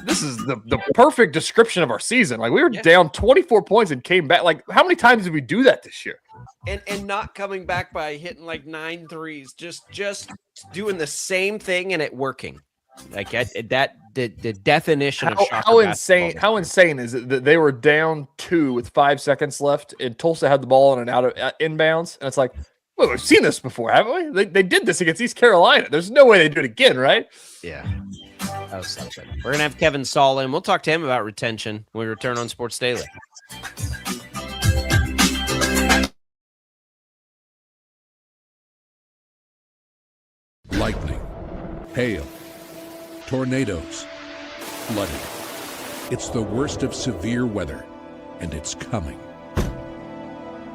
this is the perfect description of our season. We were down 24 points and came back. How many times did we do that this year? And not coming back by hitting 9 threes, just doing the same thing and it working. the definition of shocker how basketball. insane? How insane is it that they were down 2 with 5 seconds left, and Tulsa had the ball in and out of inbounds, and it's like, well, we've seen this before, haven't we? They did this against East Carolina. There's no way they do it again, right? Yeah, that was something. We're gonna have Kevin Saul in. We'll talk to him about retention when we return on Sports Daily. Lightning, hail, tornadoes, flooding. It's the worst of severe weather, and it's coming.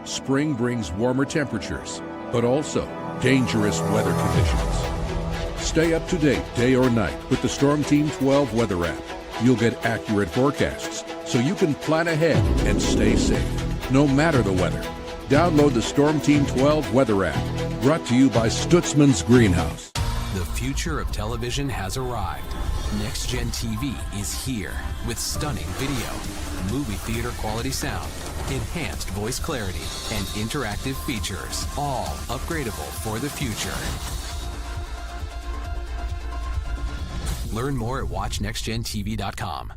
Spring brings warmer temperatures, but also dangerous weather conditions. Stay up to date day or night with the Storm Team 12 weather app. You'll get accurate forecasts, so you can plan ahead and stay safe, no matter the weather. Download the Storm Team 12 weather app, brought to you by Stutzman's Greenhouse. The future of television has arrived. Next Gen TV is here with stunning video, movie theater quality sound, enhanced voice clarity, and interactive features, all upgradable for the future. Learn more at watchnextgentv.com.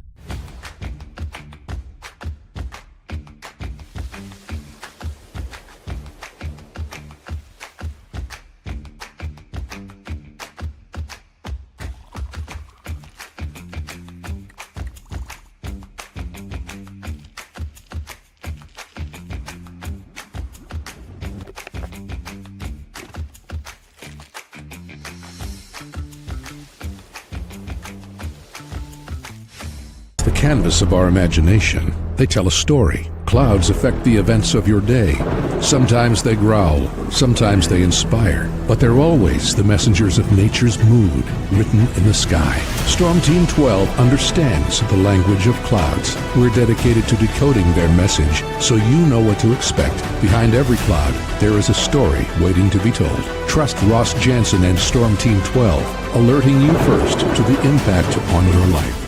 The canvas of our imagination. They tell a story. Clouds affect the events of your day. Sometimes they growl, sometimes they inspire, but they're always the messengers of nature's mood, written in the sky. Storm Team 12 understands the language of clouds. We're dedicated to decoding their message, so you know what to expect. Behind every cloud, there is a story waiting to be told. Trust Ross Jansen and Storm Team 12, alerting you first to the impact on your life.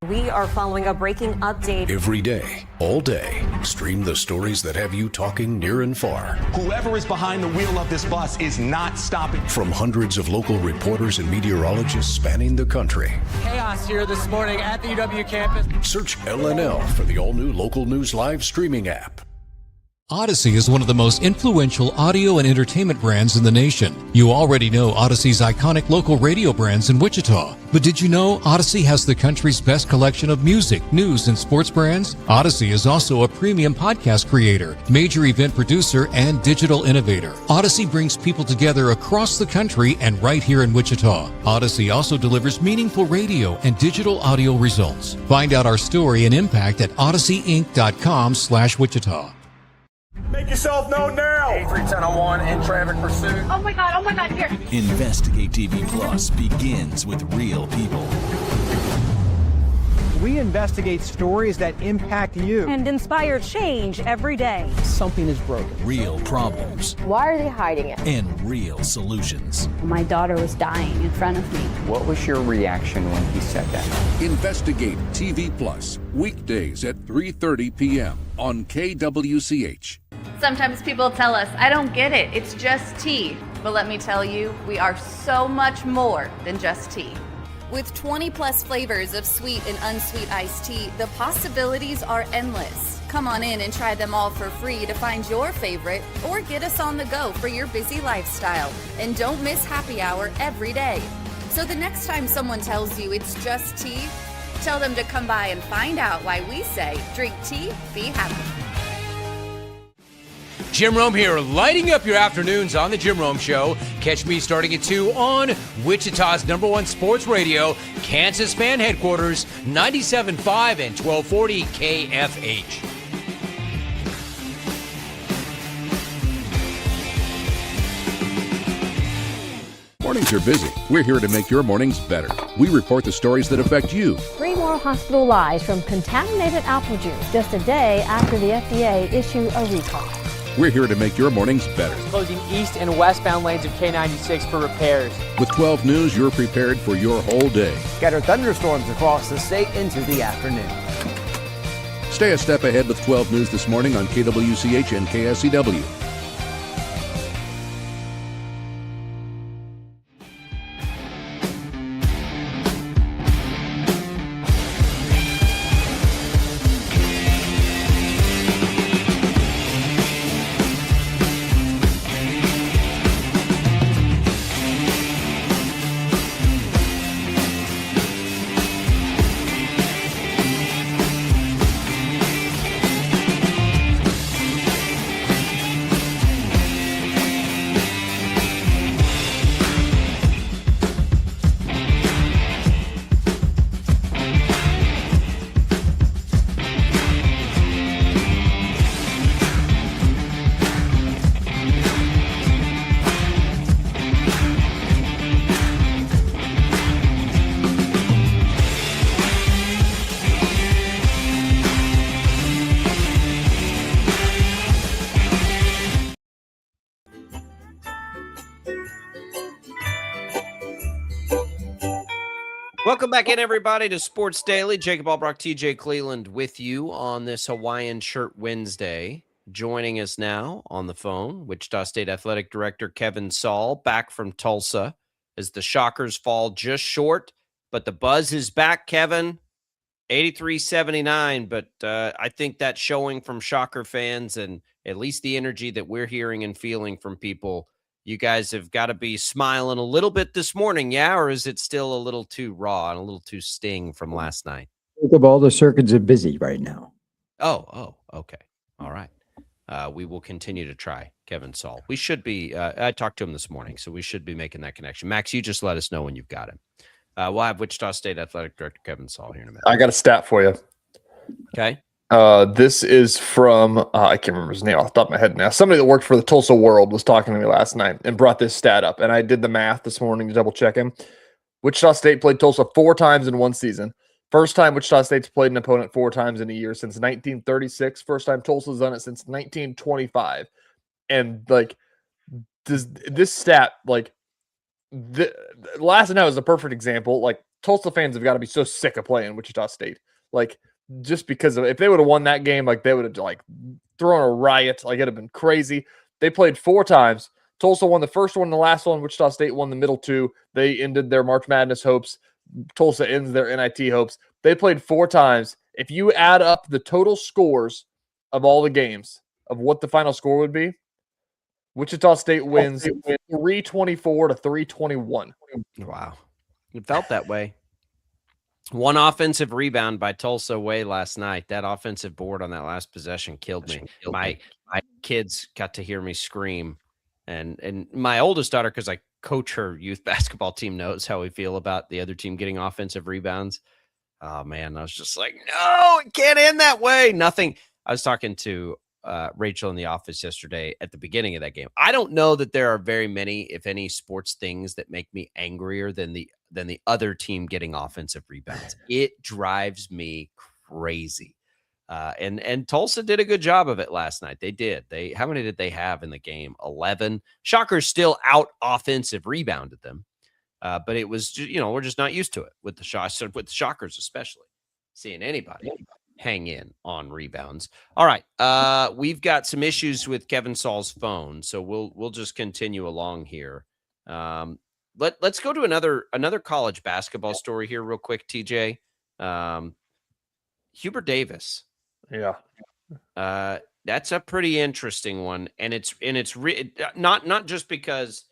We are following a breaking update. Every day, all day, stream the stories that have you talking near and far. Whoever is behind the wheel of this bus is not stopping. From hundreds of local reporters and meteorologists spanning the country. Chaos here this morning at the UW campus. Search LNL for the all-new Local News Live streaming app. Odyssey is one of the most influential audio and entertainment brands in the nation. You already know Odyssey's iconic local radio brands in Wichita. But did you know Odyssey has the country's best collection of music, news, and sports brands? Odyssey is also a premium podcast creator, major event producer, and digital innovator. Odyssey brings people together across the country and right here in Wichita. Odyssey also delivers meaningful radio and digital audio results. Find out our story and impact at odysseyinc.com/Wichita. Make yourself known now. 831001 in traffic pursuit. Oh my God, here. Investigate TV Plus begins with real people. We investigate stories that impact you. And inspire change every day. Something is broken. Real problems. Why are they hiding it? And real solutions. My daughter was dying in front of me. What was your reaction when he said that? Investigate TV Plus, weekdays at 3:30 p.m. on KWCH. Sometimes people tell us, I don't get it, it's just tea. But let me tell you, we are so much more than just tea. With 20 plus flavors of sweet and unsweet iced tea, the possibilities are endless. Come on in and try them all for free to find your favorite or get us on the go for your busy lifestyle. And don't miss happy hour every day. So the next time someone tells you it's just tea, tell them to come by and find out why we say drink tea, be happy. Jim Rome here, lighting up your afternoons on The Jim Rome Show. Catch me starting at 2 on Wichita's #1 sports radio, Kansas Fan Headquarters, 97.5 and 1240 KFH. Mornings are busy. We're here to make your mornings better. We report the stories that affect you. 3 more hospital lies from contaminated apple juice just a day after the FDA issue a recall. We're here to make your mornings better. Closing east and westbound lanes of K96 for repairs. With 12 News, you're prepared for your whole day. Scattered thunderstorms across the state into the afternoon. Stay a step ahead with 12 News this morning on KWCH and KSCW. Welcome back in, everybody, to Sports Daily. Jacob Albrock, TJ Cleveland with you on this Hawaiian Shirt Wednesday. Joining us now on the phone, Wichita State Athletic Director Kevin Saul, back from Tulsa as the Shockers fall just short, but the buzz is back, Kevin. 83-79, but I think that's showing from Shocker fans and at least the energy that we're hearing and feeling from people. You guys have got to be smiling a little bit this morning, yeah? Or is it still a little too raw and a little too sting from last night? All the circuits are busy right now. Oh, okay. All right. We will continue to try, Kevin Saul. We should be, I talked to him this morning, so we should be making that connection. Max, you just let us know when you've got him. We'll have Wichita State Athletic Director Kevin Saul here in a minute. I got a stat for you. Okay. This is from, I can't remember his name off the top of my head now. Somebody that worked for the Tulsa World was talking to me last night and brought this stat up. And I did the math this morning to double check him. Wichita State played Tulsa 4 times in one season. First time Wichita State's played an opponent 4 times in a year since 1936. First time Tulsa's done it since 1925. And like, does this stat, like, last night was a perfect example. Like, Tulsa fans have got to be so sick of playing Wichita State. Like, just because of, if they would have won that game, like, they would have like thrown a riot. Like, it'd have been crazy. They played 4 times. Tulsa won the first one, the last one. Wichita State won the middle 2. They ended their March Madness hopes. Tulsa ends their NIT hopes. They played 4 times. If you add up the total scores of all the games of what the final score would be, Wichita State wins 324 to 321. Wow. It felt that way. One offensive rebound by Tulsa away last night. That offensive board on that last possession killed me. My kids got to hear me scream. And my oldest daughter, because I coach her youth basketball team, knows how we feel about the other team getting offensive rebounds. Oh, man, I was just like, no, it can't end that way. Nothing. I was talking to Rachel in the office yesterday at the beginning of that game. I don't know that there are very many, if any, sports things that make me angrier than the other team getting offensive rebounds. It drives me crazy. And Tulsa did a good job of it last night. They did. How many did they have in the game? 11. Shockers still out offensive rebounded them. But it was, we're just not used to it with the Shockers, especially seeing anybody hang in on rebounds. All right. We've got some issues with Kevin Saul's phone, so we'll just continue along here. Let's go to another college basketball story here real quick, TJ. Hubert Davis. Yeah. That's a pretty interesting one. And it's not just because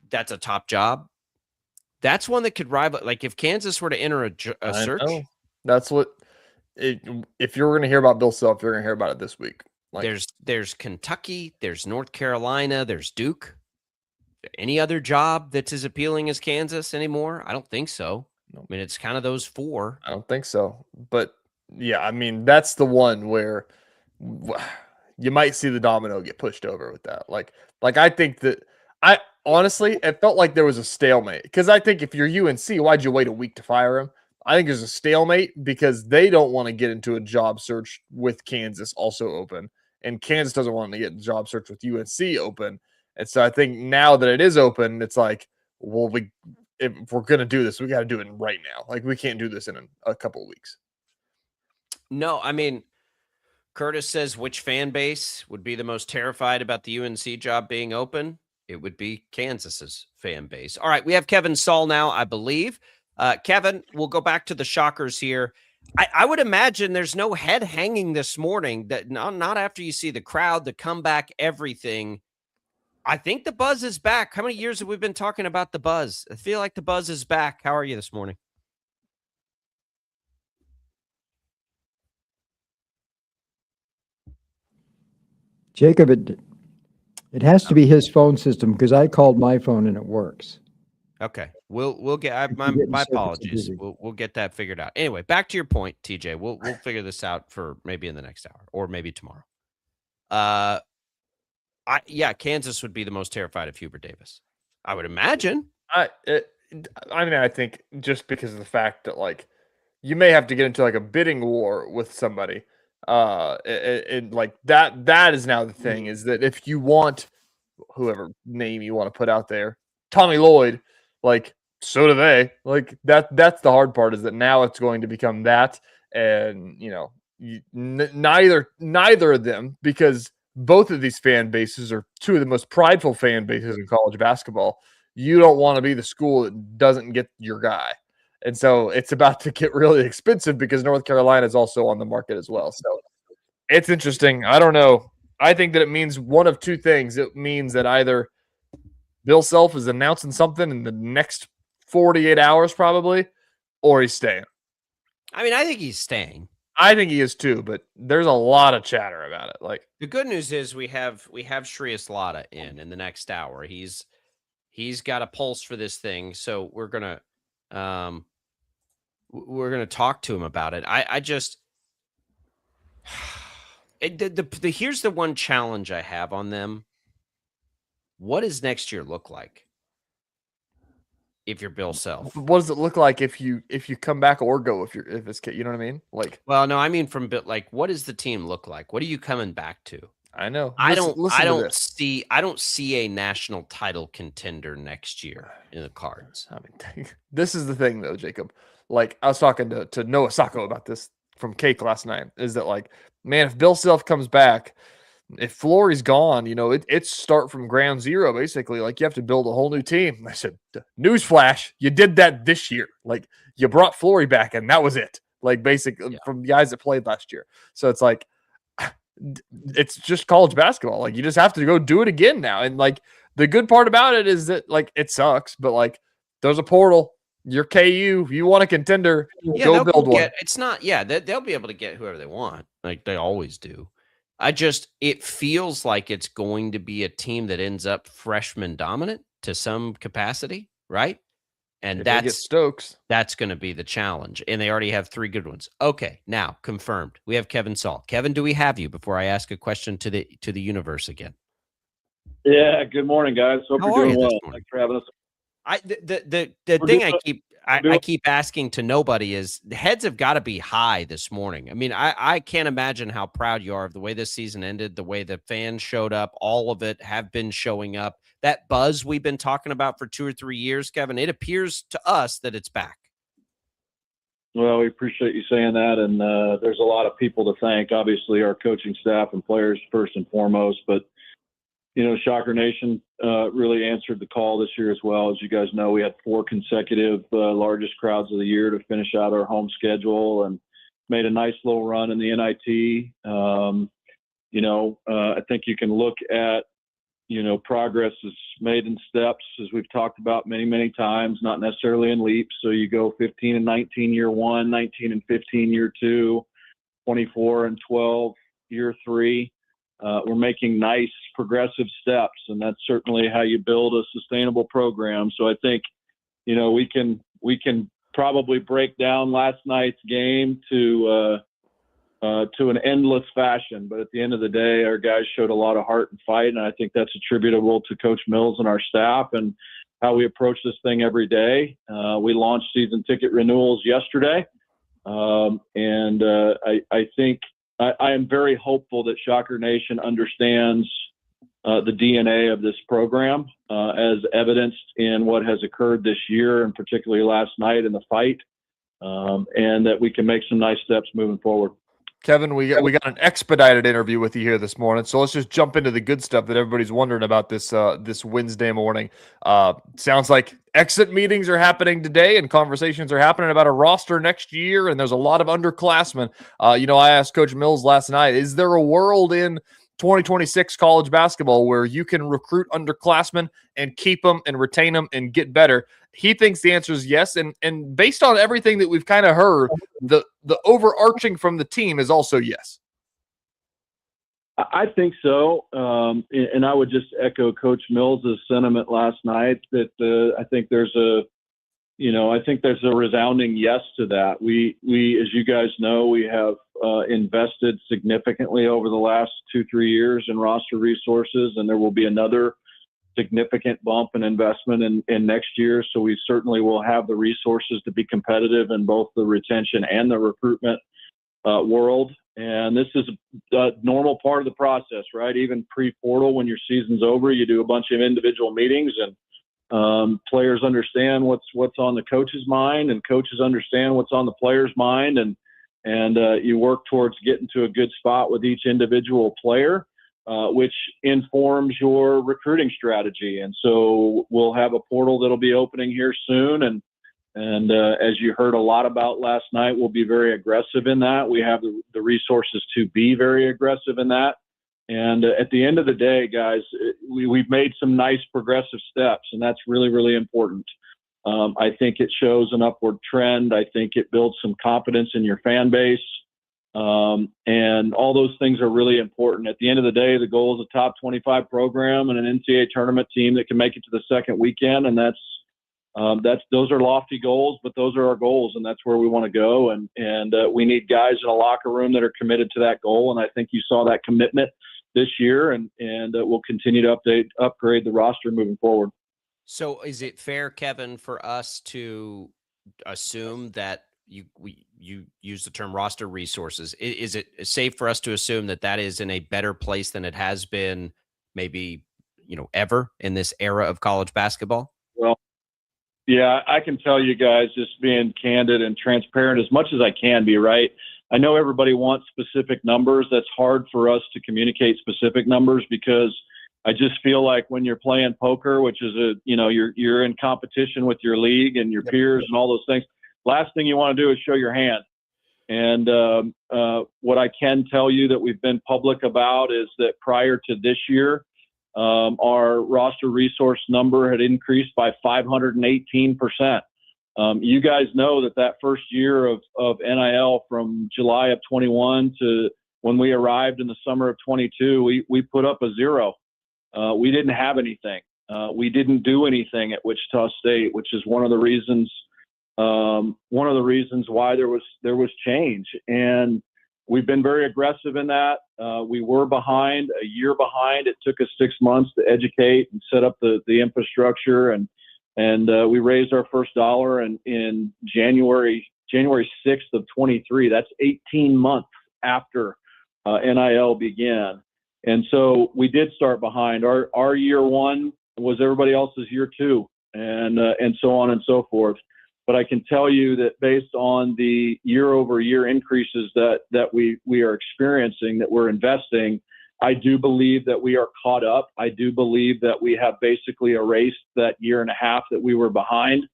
that's a top job. That's one that could rival, like if Kansas were to enter a search. That's what, if you're going to hear about Bill Self, you're going to hear about it this week. Like, there's Kentucky, there's North Carolina, there's Duke. Any other job that's as appealing as Kansas anymore? I don't think so. No. I mean, it's kind of those 4. I don't think so. But yeah, I mean, that's the one where you might see the domino get pushed over with that. Like I think that honestly, it felt like there was a stalemate, because I think if you're UNC, why'd you wait a week to fire him? I think there's a stalemate because they don't want to get into a job search with Kansas also open, and Kansas doesn't want to get a job search with UNC open. And so I think now that it is open, it's like, well, if we're going to do this, we got to do it right now. Like, we can't do this in a couple of weeks. No, I mean, Curtis says, which fan base would be the most terrified about the UNC job being open? It would be Kansas's fan base. All right, we have Kevin Saul now, I believe. Kevin, we'll go back to the Shockers here. I would imagine there's no head hanging this morning, that not after you see the crowd, the comeback, everything. I think the buzz is back. How many years have we been talking about the buzz? I feel like the buzz is back. How are you this morning? Jacob, it has to be his phone system, because I called my phone and it works. Okay, we'll get my apologies. We'll get that figured out. Anyway, back to your point, TJ. We'll figure this out for maybe in the next hour or maybe tomorrow. Kansas would be the most terrified of Hubert Davis, I would imagine. I think just because of the fact that, like, you may have to get into like a bidding war with somebody. And like that is now the thing, is that if you want whoever name you want to put out there, Tommy Lloyd, like, so do they. Like that's the hard part, is that now it's going to become that, and neither of them, because both of these fan bases are two of the most prideful fan bases in college basketball. You don't want to be the school that doesn't get your guy. And so it's about to get really expensive because North Carolina is also on the market as well. So it's interesting. I don't know. I think that it means one of two things. It means that either Bill Self is announcing something in the next 48 hours probably, or he's staying. I mean, I think he's staying. I think he is too, but there's a lot of chatter about it. Like, the good news is we have Shreyas Laddha in the next hour. He's got a pulse for this thing, so we're gonna talk to him about it. I just here's the one challenge I have on them. What does next year look like if you're Bill Self? What does it look like if you come back or go if it's, you know what I mean? Like, well, no, I mean from Bill. Like, what does the team look like? What are you coming back to? I know. I don't see a national title contender next year in the cards. I mean, this is the thing though, Jacob. Like, I was talking to Noah Sacco about this from Cake last night. Is that, like, man, if Bill Self comes back, if Flory's gone, it's start from ground zero, basically. Like, you have to build a whole new team. I said, newsflash, you did that this year. Like, you brought Flory back, and that was it. Like, basically, from guys that played last year. So it's like, it's just college basketball. Like, you just have to go do it again now. And, like, the good part about it is that, like, it sucks, but, like, there's a portal. You're KU. You want a contender, go build one. It's not, they'll be able to get whoever they want. Like, they always do. It feels like it's going to be a team that ends up freshman dominant to some capacity, right? And that's Stokes. That's going to be the challenge. And they already have 3 good ones. Okay, now confirmed. We have Kevin Saul. Kevin, do we have you before I ask a question to the universe again? Yeah. Good morning, guys. Hope you're doing well. Thanks for having us. The thing I keep asking to nobody is, the heads have got to be high this morning. I mean, I can't imagine how proud you are of the way this season ended, the way the fans showed up, all of it have been showing up. That buzz we've been talking about for 2 or 3 years, Kevin, it appears to us that it's back. Well, we appreciate you saying that. And there's a lot of people to thank, obviously our coaching staff and players first and foremost, but Shocker Nation really answered the call this year as well. As you guys know, we had 4 consecutive largest crowds of the year to finish out our home schedule and made a nice little run in the NIT. I think you can look at, progress is made in steps, as we've talked about many, many times, not necessarily in leaps. So you go 15 and 19 year 1, 19 and 15 year 2, 24 and 12 year 3. We're making nice progressive steps, and that's certainly how you build a sustainable program. So I think, we can probably break down last night's game to an endless fashion. But at the end of the day, our guys showed a lot of heart and fight, and I think that's attributable to Coach Mills and our staff and how we approach this thing every day. We launched season ticket renewals yesterday, and I think I am very hopeful that Shocker Nation understands the DNA of this program, as evidenced in what has occurred this year, and particularly last night in the fight, and that we can make some nice steps moving forward. Kevin, we got an expedited interview with you here this morning, so let's just jump into the good stuff that everybody's wondering about this Wednesday morning. Sounds like exit meetings are happening today, and conversations are happening about a roster next year, and there's a lot of underclassmen. I asked Coach Mills last night, is there a world in 2026 college basketball where you can recruit underclassmen and keep them and retain them and get better? He thinks the answer is yes. And based on everything that we've kind of heard, the overarching from the team is also yes. I think so. And I would just echo Coach Mills' sentiment last night that I think there's a resounding yes to that. We, as you guys know, we have invested significantly over the last 2-3 years in roster resources, and there will be another significant bump in investment in next year. So we certainly will have the resources to be competitive in both the retention and the recruitment world. And this is a normal part of the process, right? Even pre-portal, when your season's over, you do a bunch of individual meetings and Players understand what's on the coach's mind, and coaches understand what's on the player's mind, and you work towards getting to a good spot with each individual player, which informs your recruiting strategy. And so we'll have a portal that'll be opening here soon, and as you heard a lot about last night, we'll be very aggressive in that. We have the resources to be very aggressive in that. And at the end of the day, guys, we've made some nice progressive steps, and that's really, really important. I think it shows an upward trend. I think it builds some confidence in your fan base. And all those things are really important. At the end of the day, the goal is a top 25 program and an NCAA tournament team that can make it to the second weekend. And those are lofty goals, but those are our goals, and that's where we want to go. And we need guys in a locker room that are committed to that goal. And I think you saw that commitment this year, and we'll continue to upgrade the roster moving forward. So is it fair, Kevin, for us to assume that you use the term roster resources? Is it safe for us to assume that is in a better place than it has been maybe, ever in this era of college basketball? Well, yeah, I can tell you guys, just being candid and transparent as much as I can be, right? I know everybody wants specific numbers. That's hard for us to communicate specific numbers because I just feel like when you're playing poker, which is you're in competition with your league and your peers and all those things. Last thing you want to do is show your hand. And what I can tell you that we've been public about is that prior to this year, our roster resource number had increased by 518%. You guys know that first year of NIL from July of 21 to when we arrived in the summer of 22, we put up a 0. We didn't have anything. We didn't do anything at Wichita State, which is one of the reasons why there was change. And we've been very aggressive in that. We were a year behind. It took us 6 months to educate and set up the infrastructure, and we raised our first dollar in January 6th of 23. That's 18 months after NIL began. And so we did start behind. Our year one was everybody else's year two, and so on and so forth. But I can tell you that based on the year-over-year increases that we are experiencing, that we're investing, I do believe that we are caught up. I do believe that we have basically erased that year and a half that we were behind,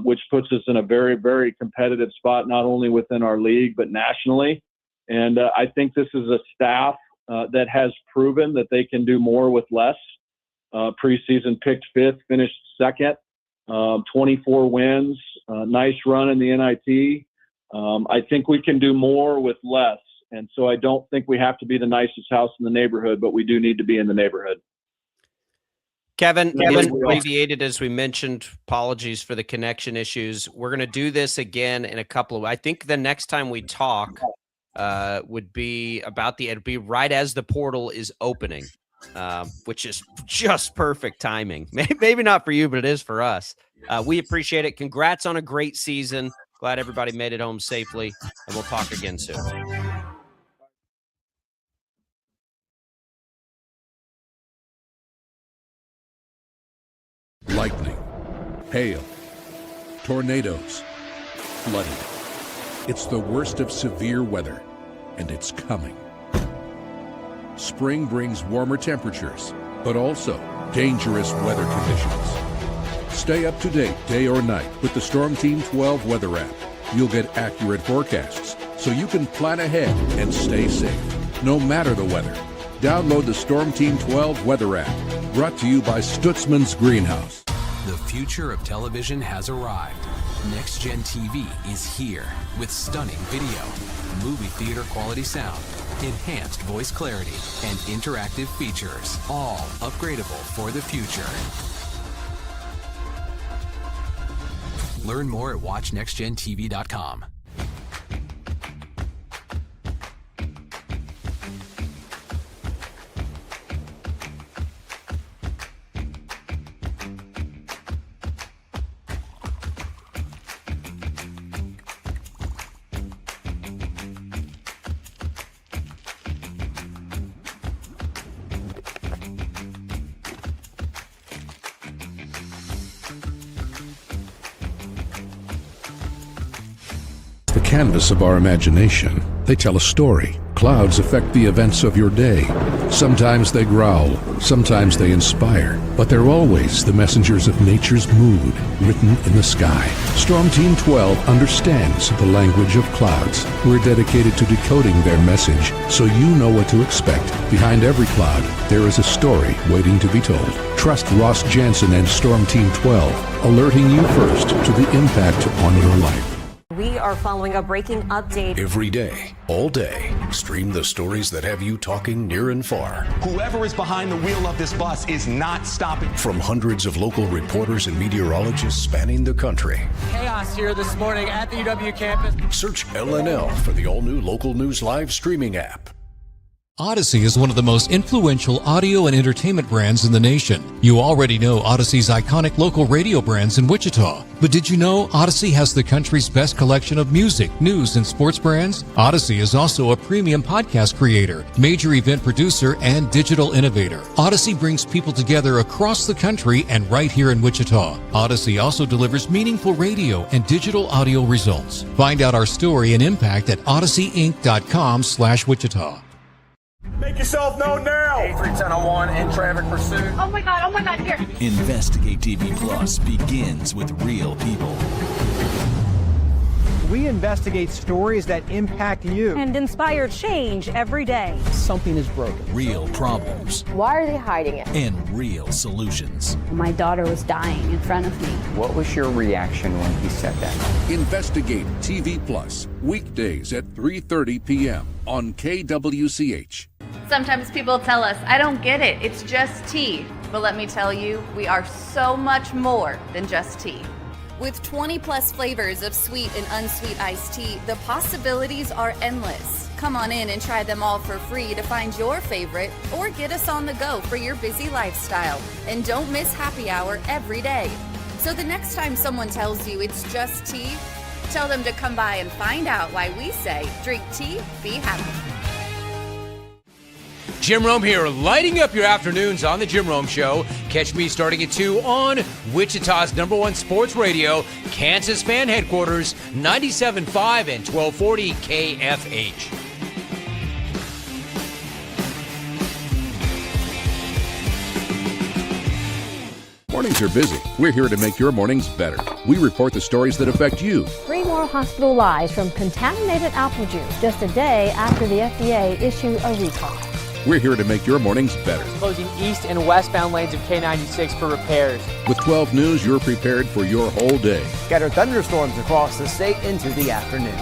which puts us in a very, very competitive spot, not only within our league, but nationally. And I think this is a staff that has proven that they can do more with less. Preseason picked 5th, finished 2nd. 24 wins, nice run in the NIT. I think we can do more with less. And so I don't think we have to be the nicest house in the neighborhood, but we do need to be in the neighborhood. Kevin abbreviated, as we mentioned. Apologies for the connection issues. We're going to do this again in a couple of, I think the next time we talk would be it'd be right as the portal is opening. Which is just perfect timing. Maybe not for you, but it is for us. We appreciate it. Congrats on a great season. Glad everybody made it home safely, and we'll talk again soon. Lightning, hail, tornadoes, flooding. It's the worst of severe weather, and it's coming. Spring brings warmer temperatures, but also dangerous weather conditions. Stay up to date day or night with the Storm Team 12 weather app. You'll get accurate forecasts so you can plan ahead and stay safe, no matter the weather. Download the Storm Team 12 weather app, brought to you by Stutzman's Greenhouse. The future of television has arrived. Next Gen TV is here with stunning video, movie theater quality sound, enhanced voice clarity, and interactive features, all upgradable for the future. Learn more at watchnextgentv.com. the canvas of our imagination. They tell a story. Clouds affect the events of your day. Sometimes they growl, sometimes they inspire, but they're always the messengers of nature's mood written in the sky. Storm Team 12 understands the language of clouds. We're dedicated to decoding their message so you know what to expect. Behind every cloud, there is a story waiting to be told. Trust Ross Jansen and Storm Team 12, alerting you first to the impact on your life. We are following a breaking update. Every day, all day, stream the stories that have you talking near and far. Whoever is behind the wheel of this bus is not stopping. From hundreds of local reporters and meteorologists spanning the country. Chaos here this morning at the UW campus. Search LNL for the all-new Local News Live streaming app. Odyssey is one of the most influential audio and entertainment brands in the nation. You already know Odyssey's iconic local radio brands in Wichita. But did you know Odyssey has the country's best collection of music, news, and sports brands? Odyssey is also a premium podcast creator, major event producer, and digital innovator. Odyssey brings people together across the country and right here in Wichita. Odyssey also delivers meaningful radio and digital audio results. Find out our story and impact at odysseyinc.com/Wichita. Make yourself known now. 83-1001 in traffic pursuit. Oh my God, here. Investigate TV Plus begins with real people. We investigate stories that impact you. And inspire change every day. Something is broken. Real problems Why are they hiding it? and real solutions. My daughter was dying in front of me. What was your reaction when he said that? Investigate TV Plus, weekdays at 3:30 p.m. on KWCH. Sometimes people tell us, I don't get it, it's just tea. But let me tell you, we are so much more than just tea. With 20 plus flavors of sweet and unsweet iced tea, the possibilities are endless. Come on in and try them all for free to find your favorite or get us on the go for your busy lifestyle. And don't miss happy hour every day. So the next time someone tells you it's just tea, tell them to come by and find out why we say, drink tea, be happy. Jim Rome here, lighting up your afternoons on the Jim Rome Show. Catch me starting at 2 on Wichita's #1 sports radio, Kansas Fan Headquarters, 97.5 and 1240 KFH. Mornings are busy. We're here to make your mornings better. We report the stories that affect you. 3 more hospital lies from contaminated apple juice just a day after the FDA issued a recall. We're here to make your mornings better. Closing east and westbound lanes of K96 for repairs. With 12 News, you're prepared for your whole day. Scattered thunderstorms across the state into the afternoon.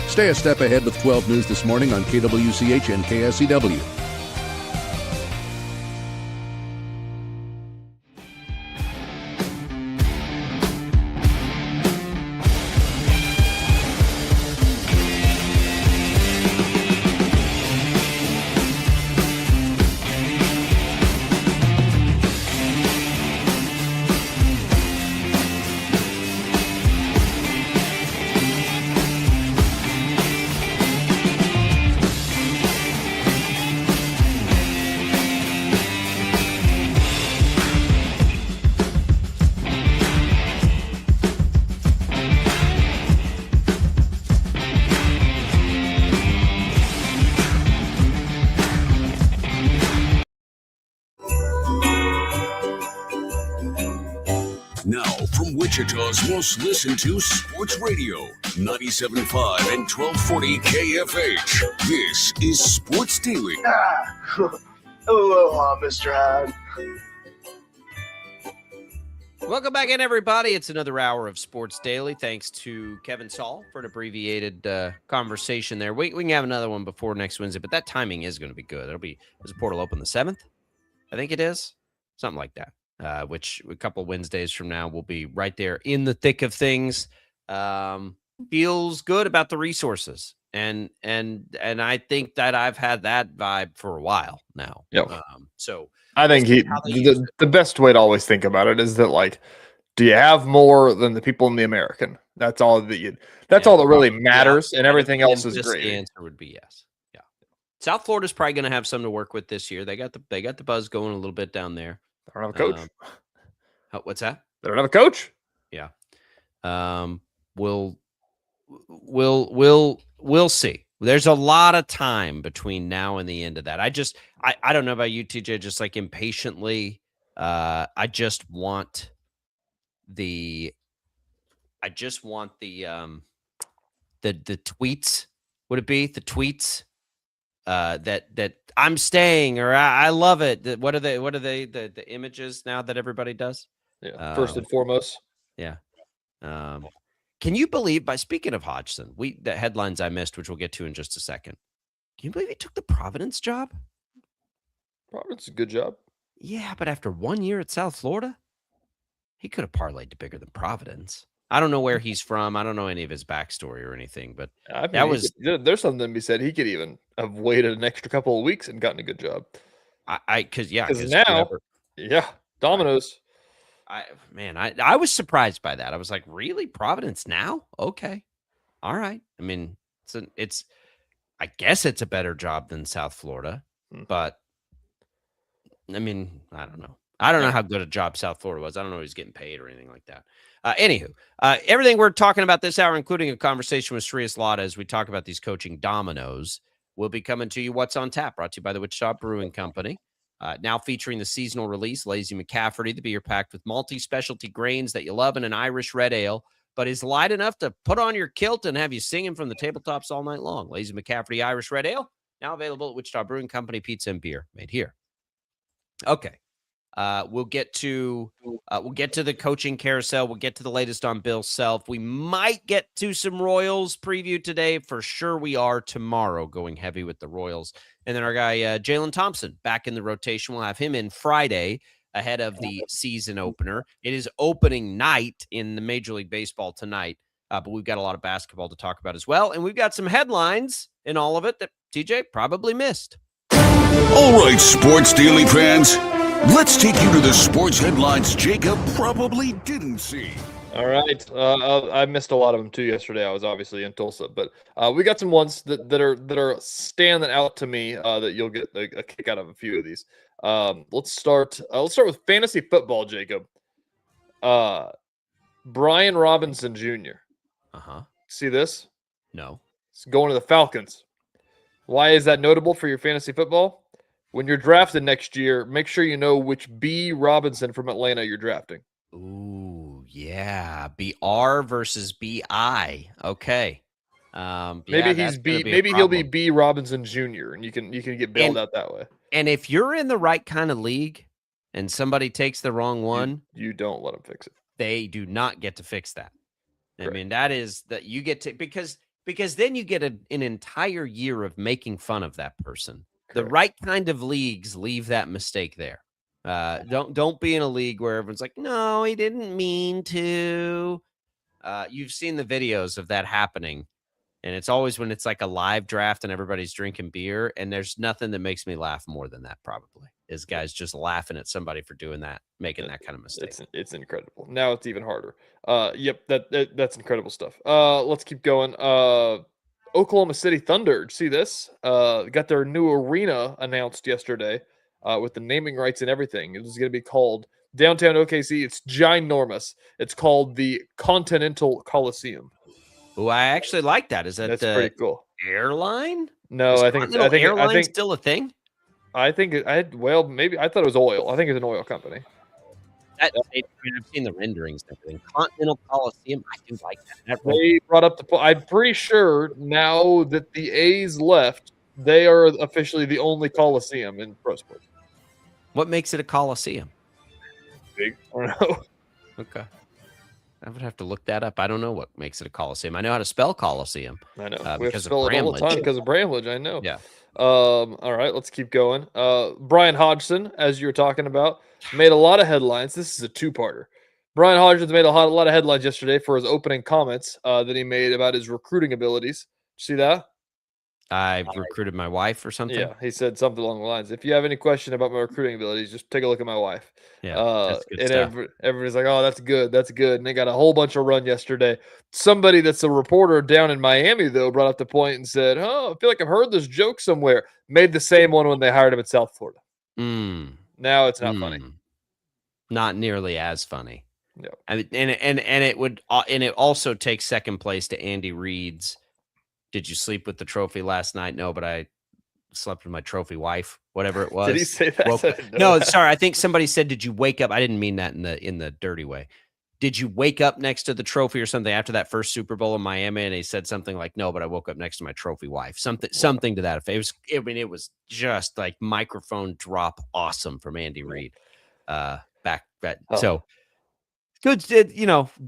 Stay a step ahead with 12 News this morning on KWCH and KSCW. Now, from Wichita's most listened to sports radio, 97.5 and 1240 KFH. This is Sports Daily. Aloha, Mr. Hyde. Welcome back in, everybody. It's another hour of Sports Daily. Thanks to Kevin Saul for an abbreviated conversation there. We can have another one before next Wednesday, but that timing is going to be good. It'll be, is the portal open the 7th? I think it is. Something like that. Which a couple Wednesdays from now will be right there in the thick of things. Feels good about the resources, and I think that I've had that vibe for a while now. Yep. So I think the best way to always think about it is that, like, do you have more than the people in the American? That's all that all that really matters, and everything else is great. The answer would be yes. Yeah. South Florida's probably going to have some to work with this year. They got the buzz going a little bit down there. They don't have a coach. What's that? They don't have a coach. Yeah. We'll we'll see. There's a lot of time between now and the end of that. I don't know about you, TJ, just like impatiently. I just want the the tweets. Would it be the tweets that I'm staying or I love it? What are they the images now that everybody does? Yeah, first and foremost. Yeah. Can you believe, by speaking of Hodgson, the headlines I missed, which we'll get to in just a second. Can you believe he took the Providence job? Providence is a good job. Yeah, but after 1 year at South Florida, he could have parlayed to bigger than Providence. I don't know where he's from. I don't know any of his backstory or anything, but there's something to be said. He could even have waited an extra couple of weeks and gotten a good job. Because now, Domino's. I was surprised by that. I was like, really? Providence now? Okay. All right. I mean, I guess it's a better job than South Florida, but I mean, I don't know. I don't know how good a job South Florida was. I don't know if he's getting paid or anything like that. Anywho, everything we're talking about this hour, including a conversation with Shreyas Laddha as we talk about these coaching dominoes, will be coming to you. What's on Tap, brought to you by the Wichita Brewing Company. Now featuring the seasonal release, Lazy McCafferty, the beer packed with multi-specialty grains that you love in an Irish red ale, but is light enough to put on your kilt and have you singing from the tabletops all night long. Lazy McCafferty Irish red ale, now available at Wichita Brewing Company, pizza and beer made here. Okay. We'll get to the coaching carousel. We'll get to the latest on Bill Self. We might get to some Royals preview today. For sure we are tomorrow, going heavy with the Royals. And then our guy, Jalen Thompson, back in the rotation. We'll have him in Friday ahead of the season opener. It is opening night in the Major League Baseball tonight, but we've got a lot of basketball to talk about as well. And we've got some headlines in all of it that TJ probably missed. All right, Sports Daily fans. Let's take you to the sports headlines Jacob probably didn't see. All right. I missed a lot of them too yesterday. I was obviously in Tulsa, but we got some ones that are standing out to me that you'll get a kick out of a few of these. Let's start with fantasy football, Jacob. Brian Robinson Jr. See this? No. It's going to the Falcons. Why is that notable for your fantasy football? When you're drafted next year, make sure you know which B. Robinson from Atlanta you're drafting. Ooh, yeah. BR versus BI. Okay. Maybe he'll be B. Robinson Jr. and you can get bailed out that way. And if you're in the right kind of league and somebody takes the wrong one, you don't let them fix it. They do not get to fix that. I mean, that is that you get to because then you get an entire year of making fun of that person. The right kind of leagues leave that mistake there. Don't be in a league where everyone's like, no, he didn't mean to. You've seen the videos of that happening. And it's always when it's like a live draft and everybody's drinking beer. And there's nothing that makes me laugh more than that, probably, is guys just laughing at somebody for doing that, making that kind of mistake. It's incredible. Now it's even harder. Yep, that's incredible stuff. Let's keep going. Oklahoma City Thunder, see this? Got their new arena announced yesterday with the naming rights and everything. It was going to be called downtown OKC. It's ginormous. It's called the Continental Coliseum. Oh, I actually like that. Is that that's pretty cool? Airline? No, I think airline's still a thing. I think maybe I thought it was oil. I think it's an oil company. I've seen the renderings and everything. Continental Coliseum, I do like that. They brought up I'm pretty sure now that the A's left, they are officially the only Coliseum in pro sports. What makes it a Coliseum? Big. I don't know. Okay. I would have to look that up. I don't know what makes it a Coliseum. I know how to spell Coliseum. I know. We have to spell it all the time because of Bramlage. I know. Yeah. All right, let's keep going. Brian Hodgson, as you were talking about, made a lot of headlines. This is a two-parter. Brian Hodgson's made a lot of headlines yesterday for his opening comments that he made about his recruiting abilities. See that? I recruited my wife or something. Yeah, he said something along the lines. If you have any question about my recruiting abilities, just take a look at my wife. Yeah, that's good stuff. Everybody's like, oh, that's good. And they got a whole bunch of run yesterday. Somebody that's a reporter down in Miami, though, brought up the point and said, oh, I feel like I've heard this joke somewhere. Made the same one when they hired him at South Florida. Now it's not funny. Not nearly as funny. Yeah. I mean, and it also takes second place to Andy Reid's. Did you sleep with the trophy last night? No, but I slept with my trophy wife, whatever it was. Did he say that? Woke, I didn't know no, that. sorry. I think somebody said, "Did you wake up?" I didn't mean that in the dirty way. Did you wake up next to the trophy or something after that first Super Bowl in Miami? And he said something like, "No, but I woke up next to my trophy wife." Something to that effect. It was just like microphone drop awesome from Andy Reid. So good,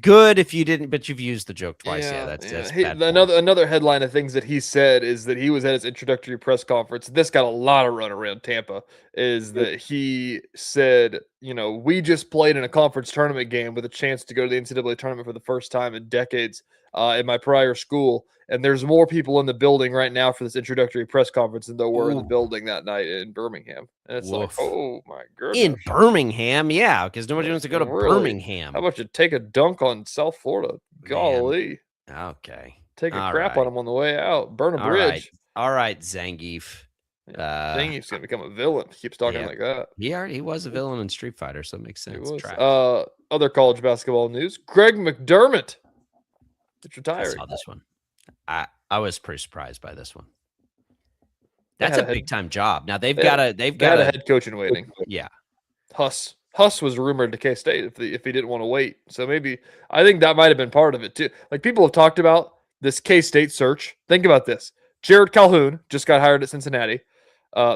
good if you didn't, but you've used the joke twice. Yeah, that's bad. Another headline of things that he said is that he was at his introductory press conference. This got a lot of run around Tampa. Is that he said, we just played in a conference tournament game with a chance to go to the NCAA tournament for the first time in decades in my prior school. And there's more people in the building right now for this introductory press conference than there were in the building that night in Birmingham. And it's like, oh my goodness. In Birmingham, yeah, because nobody wants to go to Birmingham. How about you take a dunk on South Florida? Golly. Okay. Take a crap on him on the way out. Burn a bridge. All right, Zangief. Zangief's going to become a villain. He keeps talking like that. He was a villain in Street Fighter, so it makes sense. Other college basketball news. Greg McDermott is retiring. I saw this one. I was pretty surprised by this one. That's a big time job. Now they've got a head coach in waiting. Yeah. Huss was rumored to K-State if he didn't want to wait. So maybe I think that might have been part of it too. Like people have talked about this K-State search. Think about this. Jared Calhoun just got hired at Cincinnati.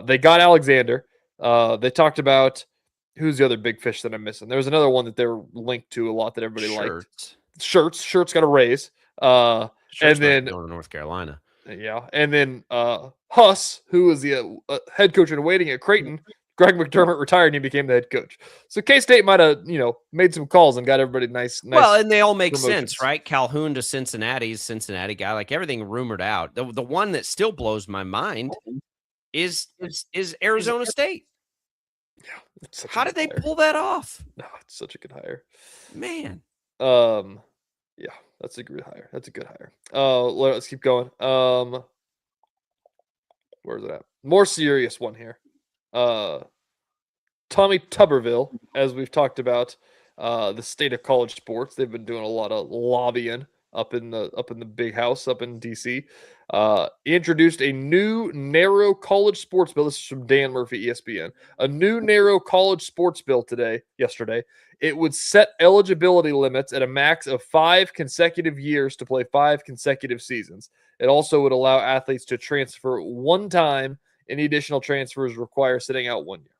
They got Alexander. They talked about who's the other big fish that I'm missing. There was another one that they were linked to a lot that everybody liked. Shirts got a raise. And then North Carolina. Yeah. And then Huss, who was the head coach in waiting at Creighton, Greg McDermott retired and he became the head coach. So K-State might have, made some calls and got everybody nice. Well, and they all make sense, right? Calhoun to Cincinnati guy, like everything rumored out. The one that still blows my mind is Arizona State. Yeah. How did they pull that off? No, it's such a good hire. Man. Yeah, that's a good hire. Let's keep going. Where's it at? More serious one here. Tommy Tuberville, as we've talked about, the state of college sports. They've been doing a lot of lobbying up in the big house up in DC. He introduced a new narrow college sports bill. This is from Dan Murphy, ESPN. A new narrow college sports bill yesterday. It would set eligibility limits at a max of 5 consecutive years to play 5 consecutive seasons. It also would allow athletes to transfer one time. Any additional transfers require sitting out 1 year.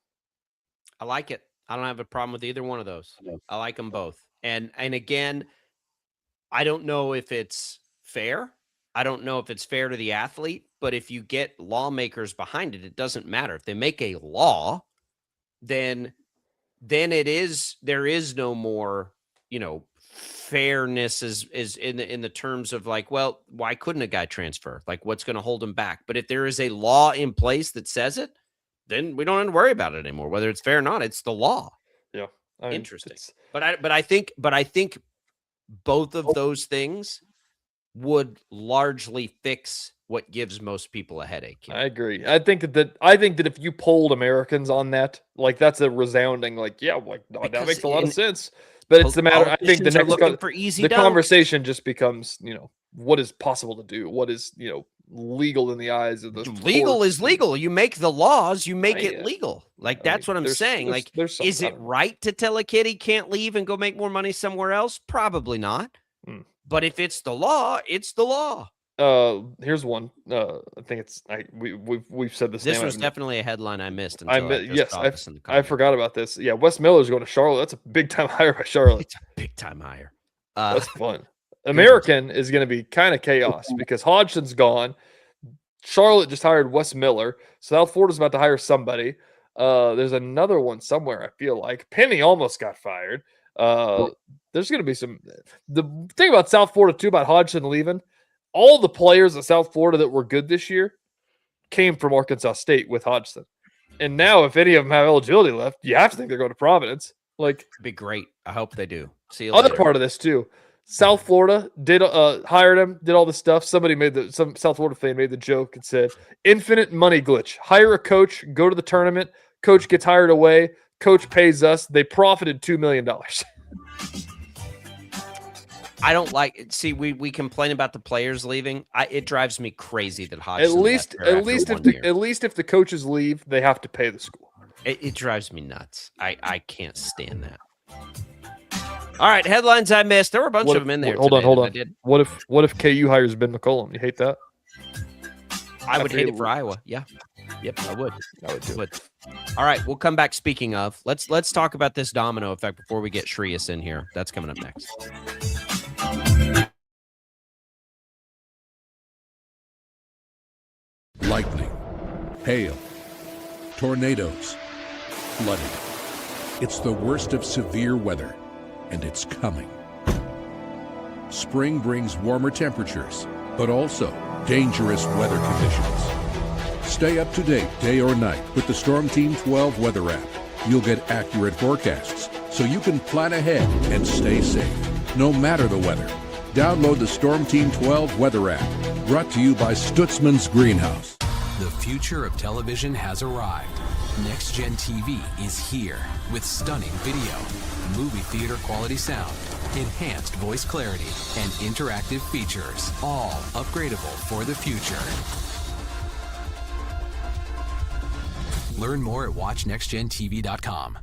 I like it. I don't have a problem with either one of those. I like them both. And again, I don't know if it's fair. I don't know if it's fair to the athlete, but if you get lawmakers behind it, it doesn't matter. If they make a law, then there is no more, fairness is in the terms of like, well, why couldn't a guy transfer? Like, what's going to hold him back? But if there is a law in place that says it, then we don't have to worry about it anymore. Whether it's fair or not, it's the law. Yeah, interesting. But I think both of those things would largely fix what gives most people a headache. I agree. I think that if you polled Americans on that, like that's a resounding that makes a lot of sense. But it's the matter. I think the next conversation just becomes, what is possible to do? What is, legal in the eyes of the legal is legal. You make the laws, you make it legal. Like that's what I'm saying. Like, is it right to tell a kid he can't leave and go make more money somewhere else? Probably not. But if it's the law, it's the law. Here's one. I think we've said this. This was definitely a headline I missed. I forgot about this. Yeah, Wes Miller's going to Charlotte. That's a big time hire by Charlotte. It's a big time hire. That's fun. American is going to be kind of chaos because Hodgson's gone. Charlotte just hired Wes Miller. South Florida's about to hire somebody. There's another one somewhere. I feel like Penny almost got fired. There's going to be some. The thing about South Florida too about Hodgson leaving. All the players at South Florida that were good this year came from Arkansas State with Hodgson. And now if any of them have eligibility left, you have to think they're going to Providence. Like, it'd be great. I hope they do. See you other later. Part of this too. South Florida did hired him, did all the stuff. Some South Florida fan made the joke and said, infinite money glitch. Hire a coach, go to the tournament, coach gets hired away, coach pays us. They profited $2 million. I don't like it. See, we complain about the players leaving. It drives me crazy that At Hodgson least if the coaches leave, they have to pay the school. It drives me nuts. I can't stand that. All right, headlines I missed. There were a bunch of them in there. Hold on. What if KU hires Ben McCollum? You hate that? I would hate it for Iowa. Yeah. Yep, I would. I would too. All right, we'll come back. Speaking of, let's talk about this domino effect before we get Shreya in here. That's coming up next. Lightning, hail, tornadoes, flooding. It's the worst of severe weather, and it's coming. Spring brings warmer temperatures, but also dangerous weather conditions. Stay up to date day or night with the Storm Team 12 weather app. You'll get accurate forecasts so you can plan ahead and stay safe, no matter the weather. Download the Storm Team 12 weather app, brought to you by Stutzman's Greenhouse. The future of television has arrived. Next Gen TV is here with stunning video, movie theater quality sound, enhanced voice clarity, and interactive features, all upgradable for the future. Learn more at watchnextgentv.com.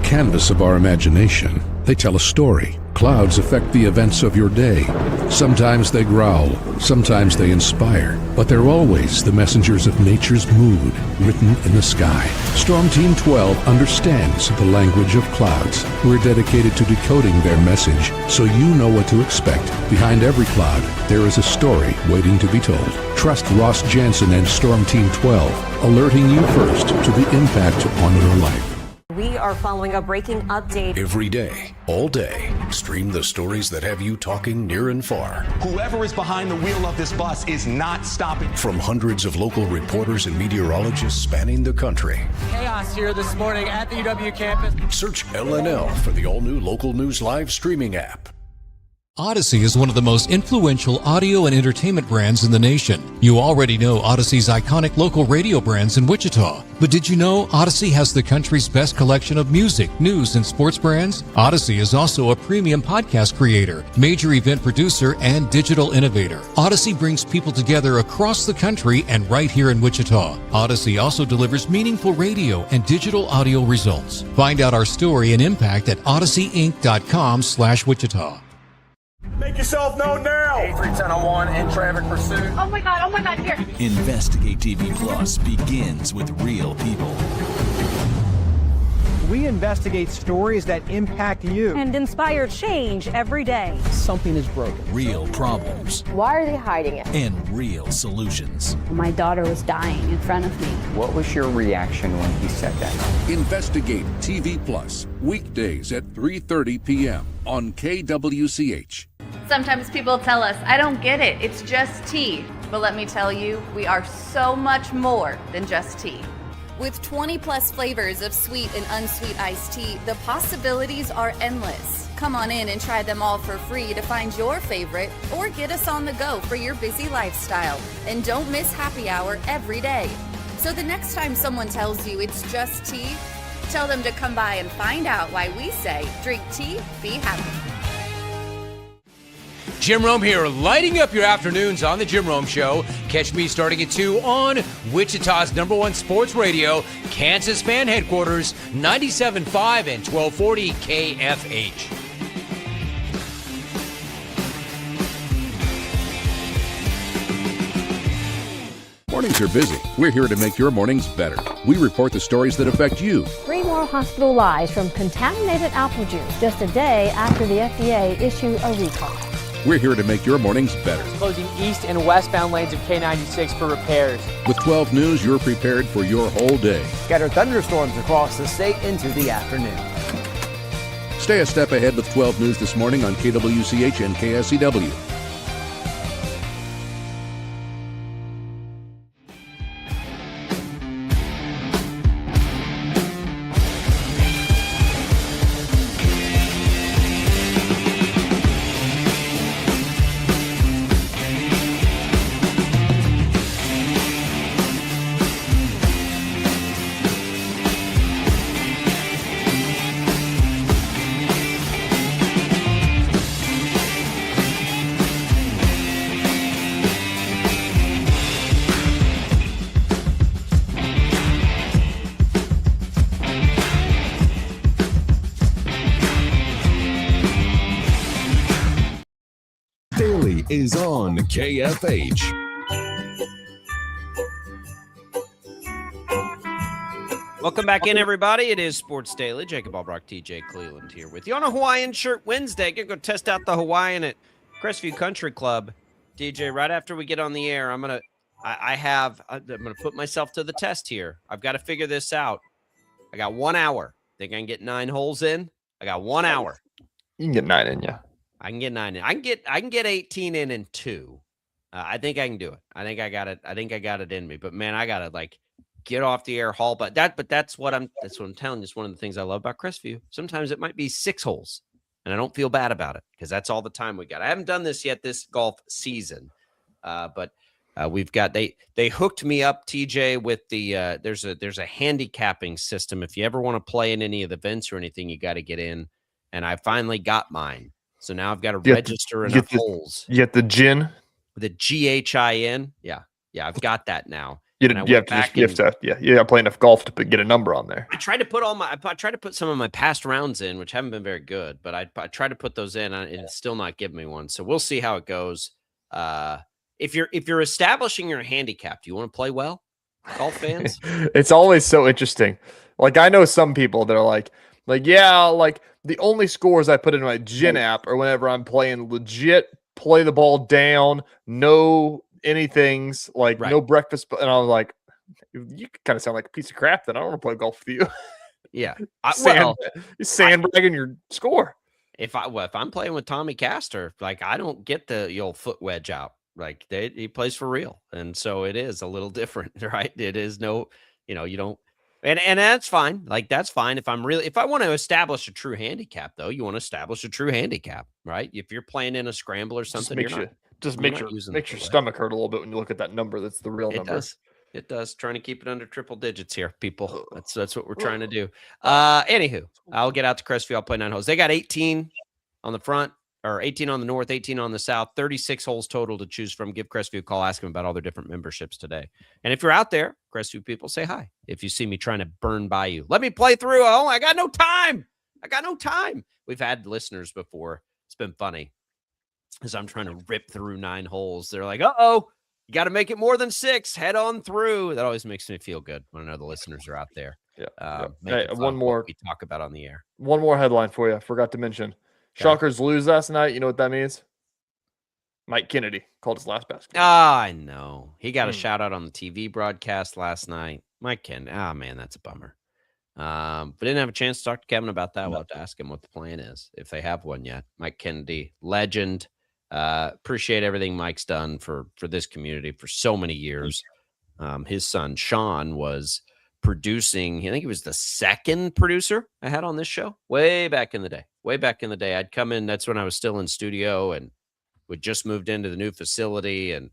Canvas of our imagination. They tell a story. Clouds affect the events of your day. Sometimes they growl, sometimes they inspire, but they're always the messengers of nature's mood, written in the sky. Storm Team 12 understands the language of clouds. We're dedicated to decoding their message so you know what to expect. Behind every cloud, there is a story waiting to be told. Trust Ross Jansen and Storm Team 12, alerting you first to the impact on your life. We are following a breaking update. Every day, all day, stream the stories that have you talking near and far. Whoever is behind the wheel of this bus is not stopping. From hundreds of local reporters and meteorologists spanning the country. Chaos here this morning at the UW campus. Search LNL for the all-new Local News Live streaming app. Odyssey is one of the most influential audio and entertainment brands in the nation. You already know Odyssey's iconic local radio brands in Wichita. But did you know Odyssey has the country's best collection of music, news, and sports brands? Odyssey is also a premium podcast creator, major event producer, and digital innovator. Odyssey brings people together across the country and right here in Wichita. Odyssey also delivers meaningful radio and digital audio results. Find out our story and impact at odysseyinc.com/Wichita. Make yourself known now. 83-1001 in traffic pursuit. Oh my God, here. Investigate TV Plus begins with real people. We investigate stories that impact you. And inspire change every day. Something is broken. Real problems. Why are they hiding it? And real solutions. My daughter was dying in front of me. What was your reaction when he said that? Investigate TV Plus, weekdays at 3:30 p.m. on KWCH. Sometimes people tell us, I don't get it, it's just tea. But let me tell you, we are so much more than just tea. With 20 plus flavors of sweet and unsweet iced tea, the possibilities are endless. Come on in and try them all for free to find your favorite or get us on the go for your busy lifestyle. And don't miss happy hour every day. So the next time someone tells you it's just tea, tell them to come by and find out why we say, drink tea, be happy. Jim Rome here, lighting up your afternoons on The Jim Rome Show. Catch me starting at 2 on Wichita's #1 sports radio, Kansas fan headquarters, 97.5 and 1240 KFH. Mornings are busy. We're here to make your mornings better. We report the stories that affect you. 3 more hospitalized from contaminated apple juice just a day after the FDA issued a recall. We're here to make your mornings better. Closing east and westbound lanes of K96 for repairs. With 12 News, you're prepared for your whole day. Scattered thunderstorms across the state into the afternoon. Stay a step ahead with 12 News this morning on KWCH and KSEW. Daily is on KFH. Welcome back in, everybody. It is Sports Daily. Jacob Albrock, TJ Cleveland here with you on a Hawaiian Shirt Wednesday. Gonna go test out the Hawaiian at Crestview Country Club. DJ, right after we get on the air, I'm gonna put myself to the test here. I've got to figure this out. I got 1 hour. Think I can get 9 holes in? I got 1 hour. You can get 9 in, yeah. I can get 9 in. I can get 18 in 2. I think I can do it. I think I got it. I think I got it in me. But man, I gotta get off the air haul. But that's what I'm telling you. It's one of the things I love about Crestview. Sometimes it might be 6 holes, and I don't feel bad about it because that's all the time we got. I haven't done this yet this golf season, but we've got they hooked me up, TJ, with the there's a handicapping system. If you ever want to play in any of the events or anything, you got to get in. And I finally got mine. So now I've got to register enough holes. You get the GHIN? The GHIN? Yeah. Yeah, I've got that now. You have to play enough golf to get a number on there. I tried to put some of my past rounds in, which haven't been very good, but I tried to put those in, and it's still not giving me one. So we'll see how it goes. If you're establishing your handicap, do you want to play well, golf fans? It's always so interesting. I know some people that are the only scores I put in my GHIN app are whenever I'm playing legit, play the ball down, no anythings, no breakfast. And I was like, you kind of sound like a piece of crap. Then I don't want to play golf with you. Yeah. You're sandbagging your score. If I'm playing with Tommy Castor, I don't get the old foot wedge out. He plays for real. And so it is a little different, right? It is you don't. And that's fine. That's fine. If I want to establish a true handicap, though, you want to establish a true handicap, right? If you're playing in a scramble or something, makes your stomach hurt a little bit when you look at that number. That's the real number. It does. Trying to keep it under triple digits here, people. That's what we're trying to do. Anywho, I'll get out to Crestview. I'll play 9 holes. They got 18 on the front, or 18 on the north, 18 on the south, 36 holes total to choose from. Give Crestview a call. Ask them about all their different memberships today. And if you're out there, Crestview people, say hi. If you see me trying to burn by you, let me play through. Oh, I got no time. We've had listeners before. It's been funny as I'm trying to rip through 9 holes. They're like, uh-oh, you got to make it more than 6. Head on through. That always makes me feel good when I know the listeners are out there. Yeah. Hey, one more we talk about on the air. One more headline for you. Forgot to mention. Shockers lose last night. You know what that means? Mike Kennedy called his last basketball. I know. He got a shout out on the TV broadcast last night. Mike Kennedy. Man, that's a bummer. But didn't have a chance to talk to Kevin about that. We'll have to ask him what the plan is, if they have one yet. Mike Kennedy, legend. Appreciate everything Mike's done for this community for so many years. His son, Sean, was producing. I think he was the second producer I had on this show way back in the day. I'd come in. That's when I was still in studio and we'd just moved into the new facility. And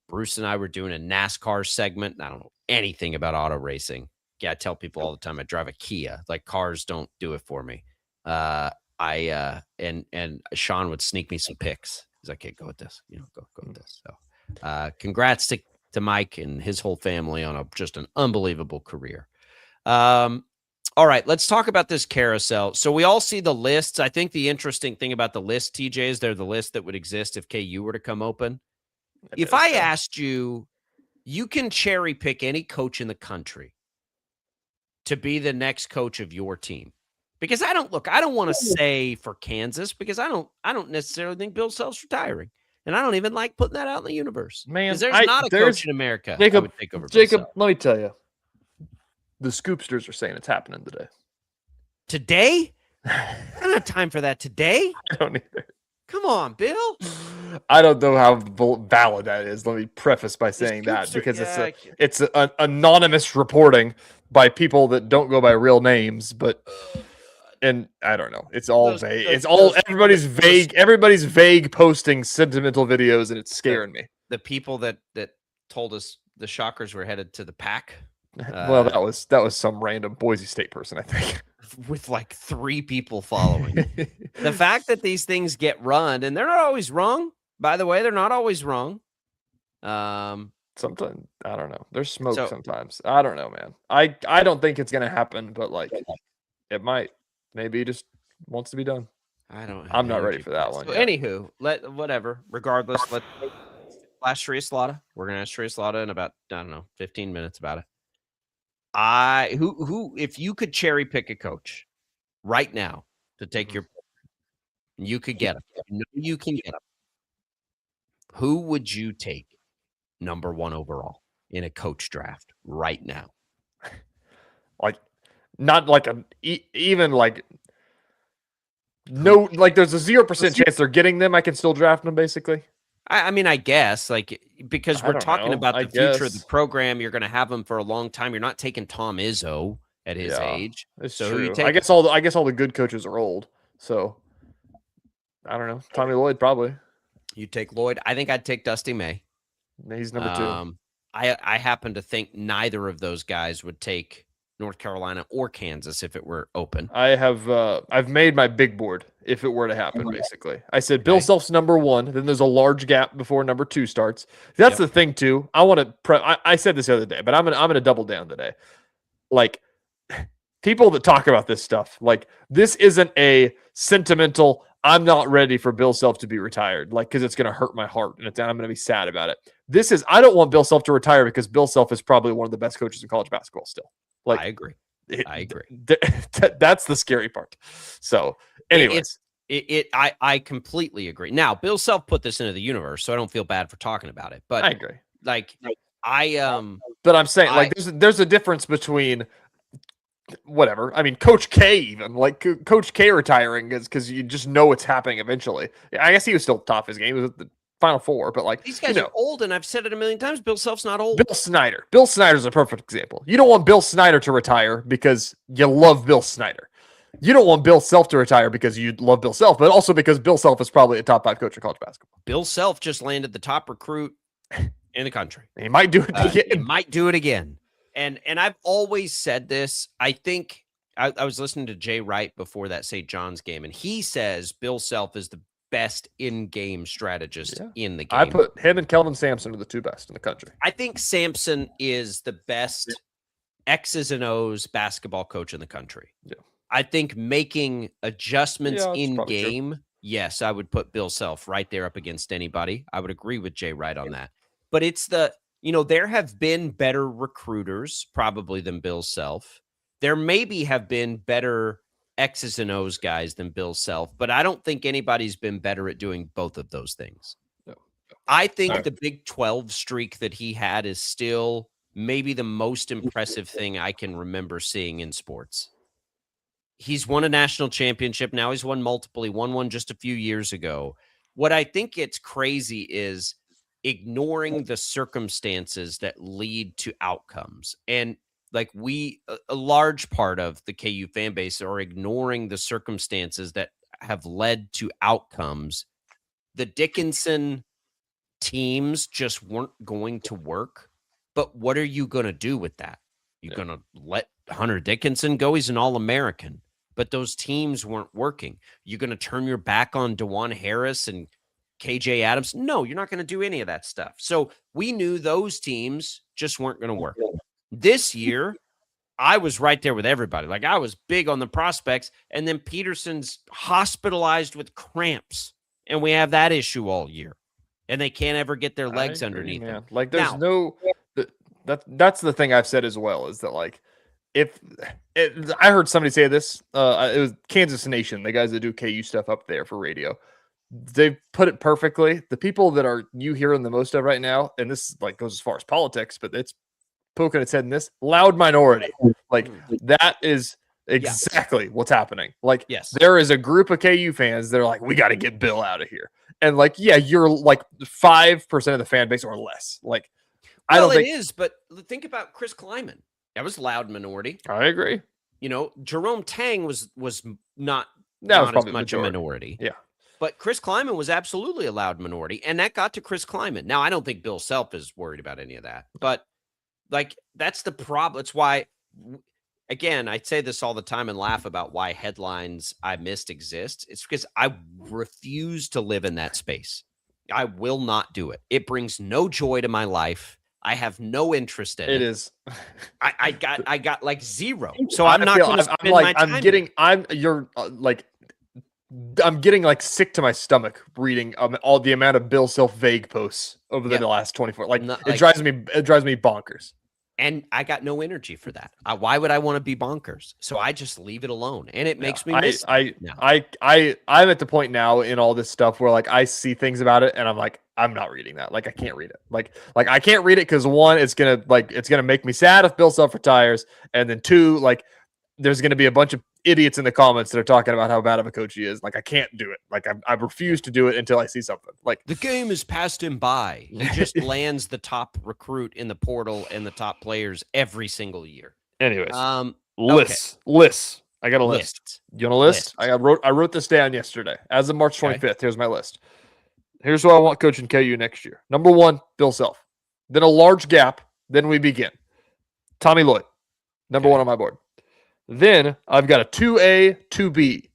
Bruce and I were doing a NASCAR segment. And I don't know anything about auto racing. Yeah, I tell people all the time I drive a Kia. Cars don't do it for me. And Sean would sneak me some picks. He's like, "Hey, go with this. Go with this." So, congrats to Mike and his whole family on just an unbelievable career. All right, let's talk about this carousel. So we all see the lists. I think the interesting thing about the list, TJ, is they're the list that would exist if KU were to come open. If I asked you, you can cherry pick any coach in the country to be the next coach of your team. Because I don't want to say for Kansas, because I don't necessarily think Bill Self's retiring. And I don't even like putting that out in the universe. Man, there's not a coach in America Jacob, that would take over Jacob, Bill Self. let me tell you. The Scoopsters are saying it's happening today. Today? I don't have time for that today. I don't either. Come on, Bill. I don't know how valid that is. Let me preface by saying that because it's anonymous reporting by people that don't go by real names, but and I don't know. It's all vague. It's all everybody's vague. Everybody's vague posting sentimental videos, and it's scaring me. The people that told us the Shockers were headed to the Pac. Well, that was some random Boise State person, I think, with like 3 people following. The fact that these things get run, and they're not always wrong. By the way, they're not always wrong. Sometimes I don't know. There's smoke sometimes. I don't know, man. I don't think it's gonna happen, but like it might. Maybe he just wants to be done. I'm not ready for that one. So anywho, whatever. Regardless, let's flash Shreyas. We're gonna ask Shreyas in about 15 minutes about it. Who if you could cherry pick a coach right now to take your, you could get him. You can get him. Who would you take number 1 overall in a coach draft right now? Like, not like even like no, like there's a 0% chance they're getting them. I can still draft them basically. I mean, I guess, like, because we're talking about the future of the program. You're going to have them for a long time. You're not taking Tom Izzo at his age. It's so true. Who you take? I guess all the good coaches are old. So I don't know. Tommy Lloyd probably. You take Lloyd. I think I'd take Dusty May. He's number 2. I happen to think neither of those guys would take North Carolina or Kansas if it were open. I've made my big board if it were to happen. Basically, I said Bill Self's number 1. Then there's a large gap before number 2 starts. That's the thing too. I want to. I said this the other day, but I'm gonna double down today. Like people that talk about this stuff, like this isn't a sentimental. I'm not ready for Bill Self to be retired, like because it's gonna hurt my heart and I'm gonna be sad about it. This is. I don't want Bill Self to retire because Bill Self is probably one of the best coaches in college basketball still. Like I agree. That's the scary part. So, anyways, I completely agree. Now, Bill Self put this into the universe, so I don't feel bad for talking about it. But I agree. Like but I'm saying like there's a difference between whatever. I mean, Coach K even like Coach K retiring is because you just know it's happening eventually. I guess he was still top of his game. He was at the Final Four, but like these guys are old, and I've said it a million times. Bill Self's not old. Bill Snyder's a perfect example. You don't want Bill Snyder to retire because you love Bill Snyder. You don't want Bill Self to retire because you love Bill Self, but also because Bill Self is probably a top 5 coach in college basketball. Bill Self just landed the top recruit in the country. He might do it again. He might do it again. And I've always said this. I think I was listening to Jay Wright before that St. John's game, and he says Bill Self is the best in-game strategist in the game. I put him and Kelvin Sampson are the 2 best in the country. I think Sampson is the best X's and O's basketball coach in the country. Yeah. I think making adjustments in game, yes, I would put Bill Self right there up against anybody. I would agree with Jay Wright on that. But it's there have been better recruiters probably than Bill Self. There maybe have been better X's and O's guys than Bill Self, but I don't think anybody's been better at doing both of those things. No. I think the Big 12 streak that he had is still maybe the most impressive thing I can remember seeing in sports. He's won a national championship. Now he's won multiple. He won one just a few years ago. What I think it's crazy is ignoring the circumstances that lead to outcomes. And like a large part of the KU fan base are ignoring the circumstances that have led to outcomes. The Dickinson teams just weren't going to work. But what are you going to do with that? You're going to let Hunter Dickinson go? He's an All-American. But those teams weren't working. You're going to turn your back on DeJuan Harris and KJ Adams? No, you're not going to do any of that stuff. So we knew those teams just weren't going to work. This year, I was right there with everybody. Like I was big on the prospects, and then Peterson's hospitalized with cramps, and we have that issue all year, and they can't ever get their legs underneath them. Like there's that's the thing I've said as well is that like I heard somebody say this, it was Kansas Nation, the guys that do KU stuff up there for radio. They put it perfectly. The people that are you hearing the most of right now, and this like goes as far as politics, but it's poking its head in this loud minority. Like that is exactly what's happening. Like, yes, there is a group of KU fans that are like, we got to get Bill out of here. And like, yeah, you're like 5% of the fan base or less. Like, I don't think it is, but think about Chris Kleiman. That was loud minority. I agree. You know, Jerome Tang was not as much a minority. Yeah. But Chris Kleiman was absolutely a loud minority, and that got to Chris Kleiman. Now, I don't think Bill Self is worried about any of that, but like, that's the problem. It's why, again, I say this all the time and laugh about why headlines I missed exist. It's because I refuse to live in that space. I will not do it. It brings no joy to my life. I have no interest in it. It is. I got like zero. So I'm not going to spend my time. I'm getting like sick to my stomach reading all the amount of Bill Self vague posts over the last 24. It drives me bonkers. And I got no energy for that. Why would I want to be bonkers? So I just leave it alone, and it makes me miss. I'm at the point now in all this stuff where like I see things about it, and I'm like, I'm not reading that. Like, I can't read it. Like I can't read it because one, it's gonna make me sad if Bill Self retires, and then two, like, there's gonna be a bunch of idiots in the comments that are talking about how bad of a coach he is. Like, I can't do it. Like, I refuse to do it until I see something. Like, the game has passed him by. He just lands the top recruit in the portal and the top players every single year. Anyways, lists. I got a list. You want a list? I wrote this down yesterday. As of March 25th, here's my list. Here's who I want coaching KU next year. Number 1, Bill Self. Then a large gap. Then we begin. Tommy Lloyd, number 1 on my board. Then I've got a 2A, 2B.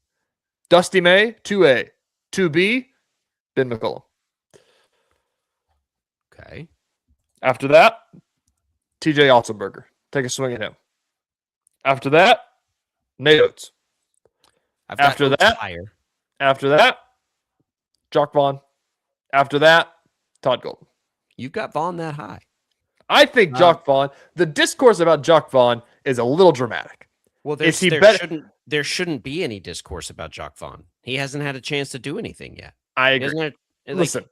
Dusty May, 2A. 2B, Ben McCullum. Okay. After that, TJ Otzelberger. Take a swing at him. After that, Nate Oates. After that, Jock Vaughn. After that, Todd Golden. You got Vaughn that high. I think Jock Vaughn, the discourse about Jock Vaughn is a little dramatic. Well, there shouldn't be any discourse about Jock Vaughn. He hasn't had a chance to do anything yet. I agree. Listen,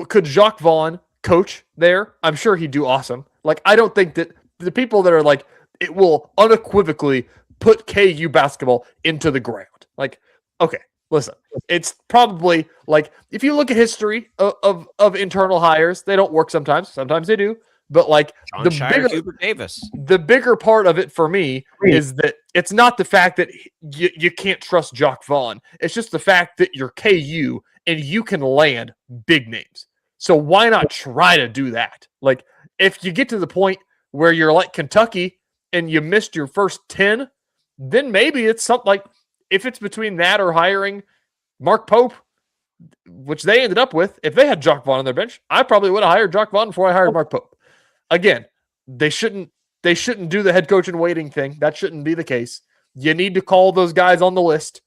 could Jock Vaughn coach there? I'm sure he'd do awesome. Like, I don't think that the people that are like, it will unequivocally put KU basketball into the ground. Like, okay, listen, it's probably like, if you look at history of internal hires, they don't work sometimes. Sometimes they do. But like Hubert Davis, the bigger part of it for me is that it's not the fact that you can't trust Jock Vaughn. It's just the fact that you're KU and you can land big names. So why not try to do that? Like, if you get to the point where you're like Kentucky and you missed your first 10, then maybe it's something like, if it's between that or hiring Mark Pope, which they ended up with, if they had Jock Vaughn on their bench, I probably would have hired Jock Vaughn before I hired Mark Pope. Again, they shouldn't do the head coach in waiting thing. That shouldn't be the case. You need to call those guys on the list.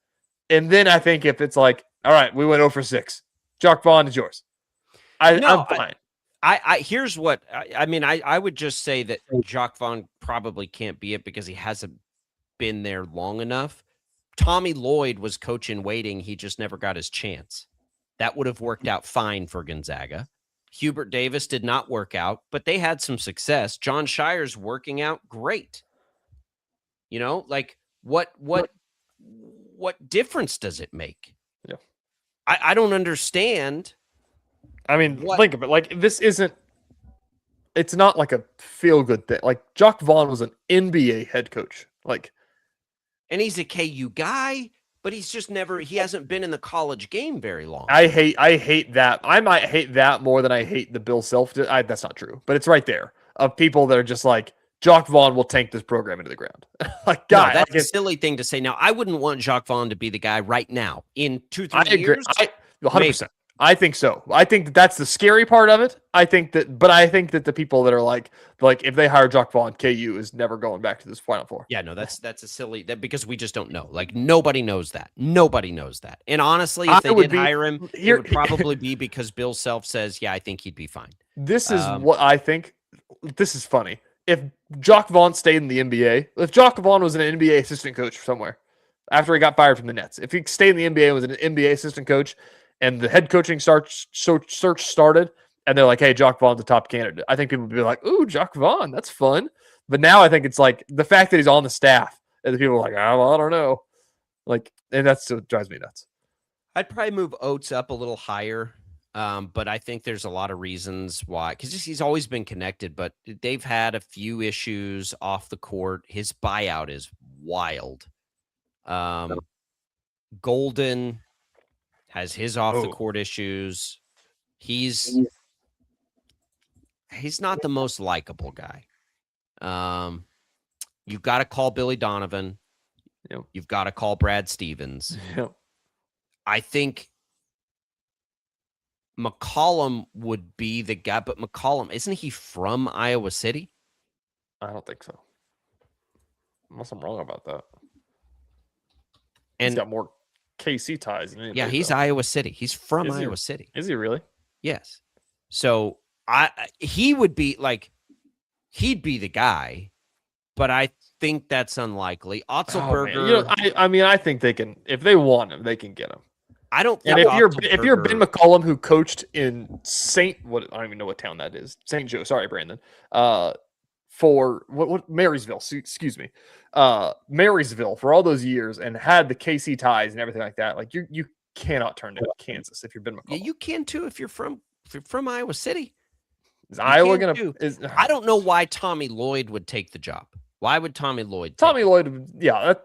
And then I think if it's like, all right, we went 0 for 6. Jock Vaughn is yours. I'm fine. Here's what I would just say that Jock Vaughn probably can't be it because he hasn't been there long enough. Tommy Lloyd was coach in waiting. He just never got his chance. That would have worked out fine for Gonzaga. Hubert Davis did not work out, but they had some success. John Shire's working out great. You know, like what difference does it make? Yeah. I don't understand. I mean, think of it. Like, it's not like a feel-good thing. Like, Jock Vaughn was an NBA head coach. Like, and he's a KU guy, but he's just he hasn't been in the college game very long. I hate that. I might hate that more than I hate the Bill Self. That's not true, but it's right there of people that are just like, Jock Vaughn will tank this program into the ground. Like, God, no, that's a silly thing to say. Now, I wouldn't want Jock Vaughn to be the guy right now. In 2-3 years, 100%. I think so. I think that's the scary part of it. I think that the people that are like if they hire Jock Vaughn, KU is never going back to this Final Four. Yeah, no, that's a silly because we just don't know. Like, nobody knows that. Nobody knows that. And honestly, if they did hire him, it would probably be because Bill Self says, yeah, I think he'd be fine. This is what I think. This is funny. If Jock Vaughn stayed in the NBA, if Jock Vaughn was an NBA assistant coach somewhere after he got fired from the Nets, if he stayed in the NBA and was an NBA assistant coach, and the head coaching search started, and they're like, hey, Jock Vaughn's the top candidate, I think people would be like, ooh, Jock Vaughn, that's fun. But now I think it's like the fact that he's on the staff And the people are like, oh, well, I don't know. Like, and that's what drives me nuts. I'd probably move Oates up a little higher, but I think there's a lot of reasons why. Because he's always been connected, but they've had a few issues off the court. His buyout is wild. Golden has his off the court issues. He's not the most likable guy. You've got to call Billy Donovan. Yep. You've got to call Brad Stevens. Yep. I think McCollum would be the guy, but McCollum, isn't he from Iowa City? I don't think so. Unless I'm wrong about that. And he's got more KC ties than anybody. Yeah, he's though. Iowa City. He's from Iowa City. Is he really? Yes. So he would be like, he'd be the guy, but I think that's unlikely. Otzelberger. I think they can, if they want him, they can get him. I don't think and if you're Ben McCollum, who coached in I don't even know what town that is. St. Joe. Sorry, Brandon. For what Marysville, excuse me. Marysville for all those years and had the KC ties and everything like that. Like you cannot turn to Kansas if you're Ben McCollum. Yeah, you can too if you're from Iowa City. Is Iowa gonna? I don't know why Tommy Lloyd would take the job. Why would Tommy Lloyd? Tommy Lloyd,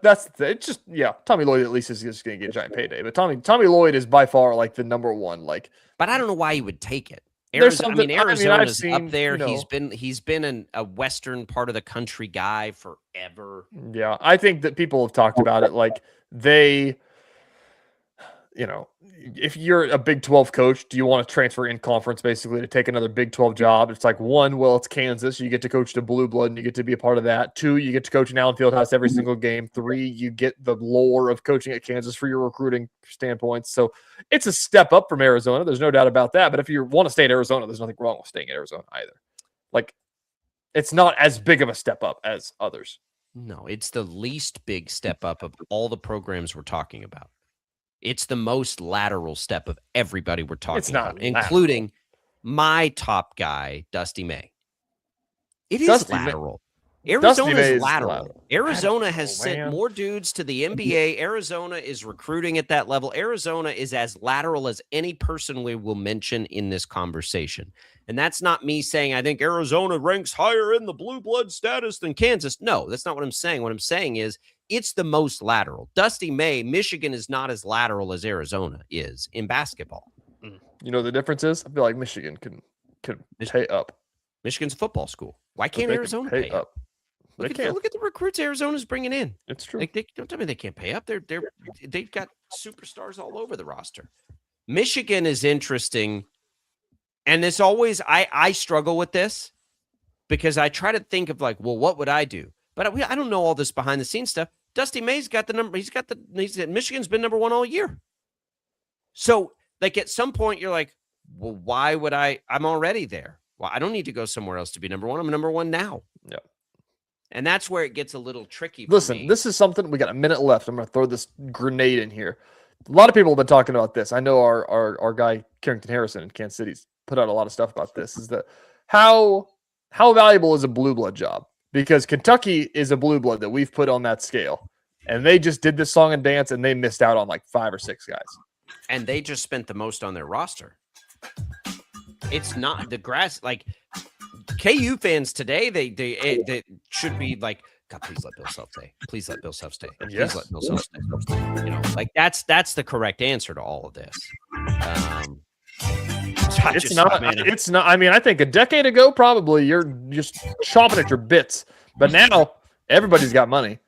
that's it's just Tommy Lloyd at least is just going to get a giant payday. But Tommy Lloyd is by far like the number one. Like, but I don't know why he would take it. Arizona's up there. You know, he's been a western part of the country guy forever. Yeah, I think that people have talked about it. Like they, if you're a Big 12 coach, do you want to transfer in conference basically to take another Big 12 job? It's like, one, well, it's Kansas. You get to coach the Blue Blood and you get to be a part of that. Two, you get to coach in Allen Fieldhouse every single game. Three, you get the lore of coaching at Kansas for your recruiting standpoints. So it's a step up from Arizona. There's no doubt about that. But if you want to stay at Arizona, there's nothing wrong with staying at Arizona either. Like, it's not as big of a step up as others. No, it's the least big step up of all the programs we're talking about. It's the most lateral step of everybody we're talking about, including my top guy, Dusty May. It is lateral. Arizona is lateral. Arizona has sent more dudes to the NBA. Arizona is recruiting at that level. Arizona is as lateral as any person we will mention in this conversation. And that's not me saying I think Arizona ranks higher in the blue blood status than Kansas. No, that's not what I'm saying. What I'm saying is it's the most lateral. Dusty May, Michigan is not as lateral as Arizona is in basketball. You know the difference is? I feel like Michigan can pay up. Michigan's a football school. Why can't Arizona pay up? Look at the recruits Arizona's bringing in. It's true. Like don't tell me they can't pay up. They've got superstars all over the roster. Michigan is interesting, and it's always I struggle with this because I try to think of like, well, what would I do? But I don't know all this behind the scenes stuff. Dusty May's got the number. Michigan's been number one all year. So like at some point you're like, well, why would I'm already there. Well, I don't need to go somewhere else to be number one. I'm number one now. Yeah. And that's where it gets a little tricky. Listen, this is something we got a minute left. I'm going to throw this grenade in here. A lot of people have been talking about this. I know our guy Carrington Harrison in Kansas City's put out a lot of stuff about this. Is that how valuable is a blue blood job? Because Kentucky is a blue blood that we've put on that scale, and they just did this song and dance, and they missed out on like 5 or 6 guys. And they just spent the most on their roster. It's not the grass like. KU fans today, they should be like, God, please let Bill Self stay. Please let Bill Self stay. Please let Bill Self stay. Like that's the correct answer to all of this. It's not. I mean, I think a decade ago, probably you're just chomping at your bits, but now everybody's got money.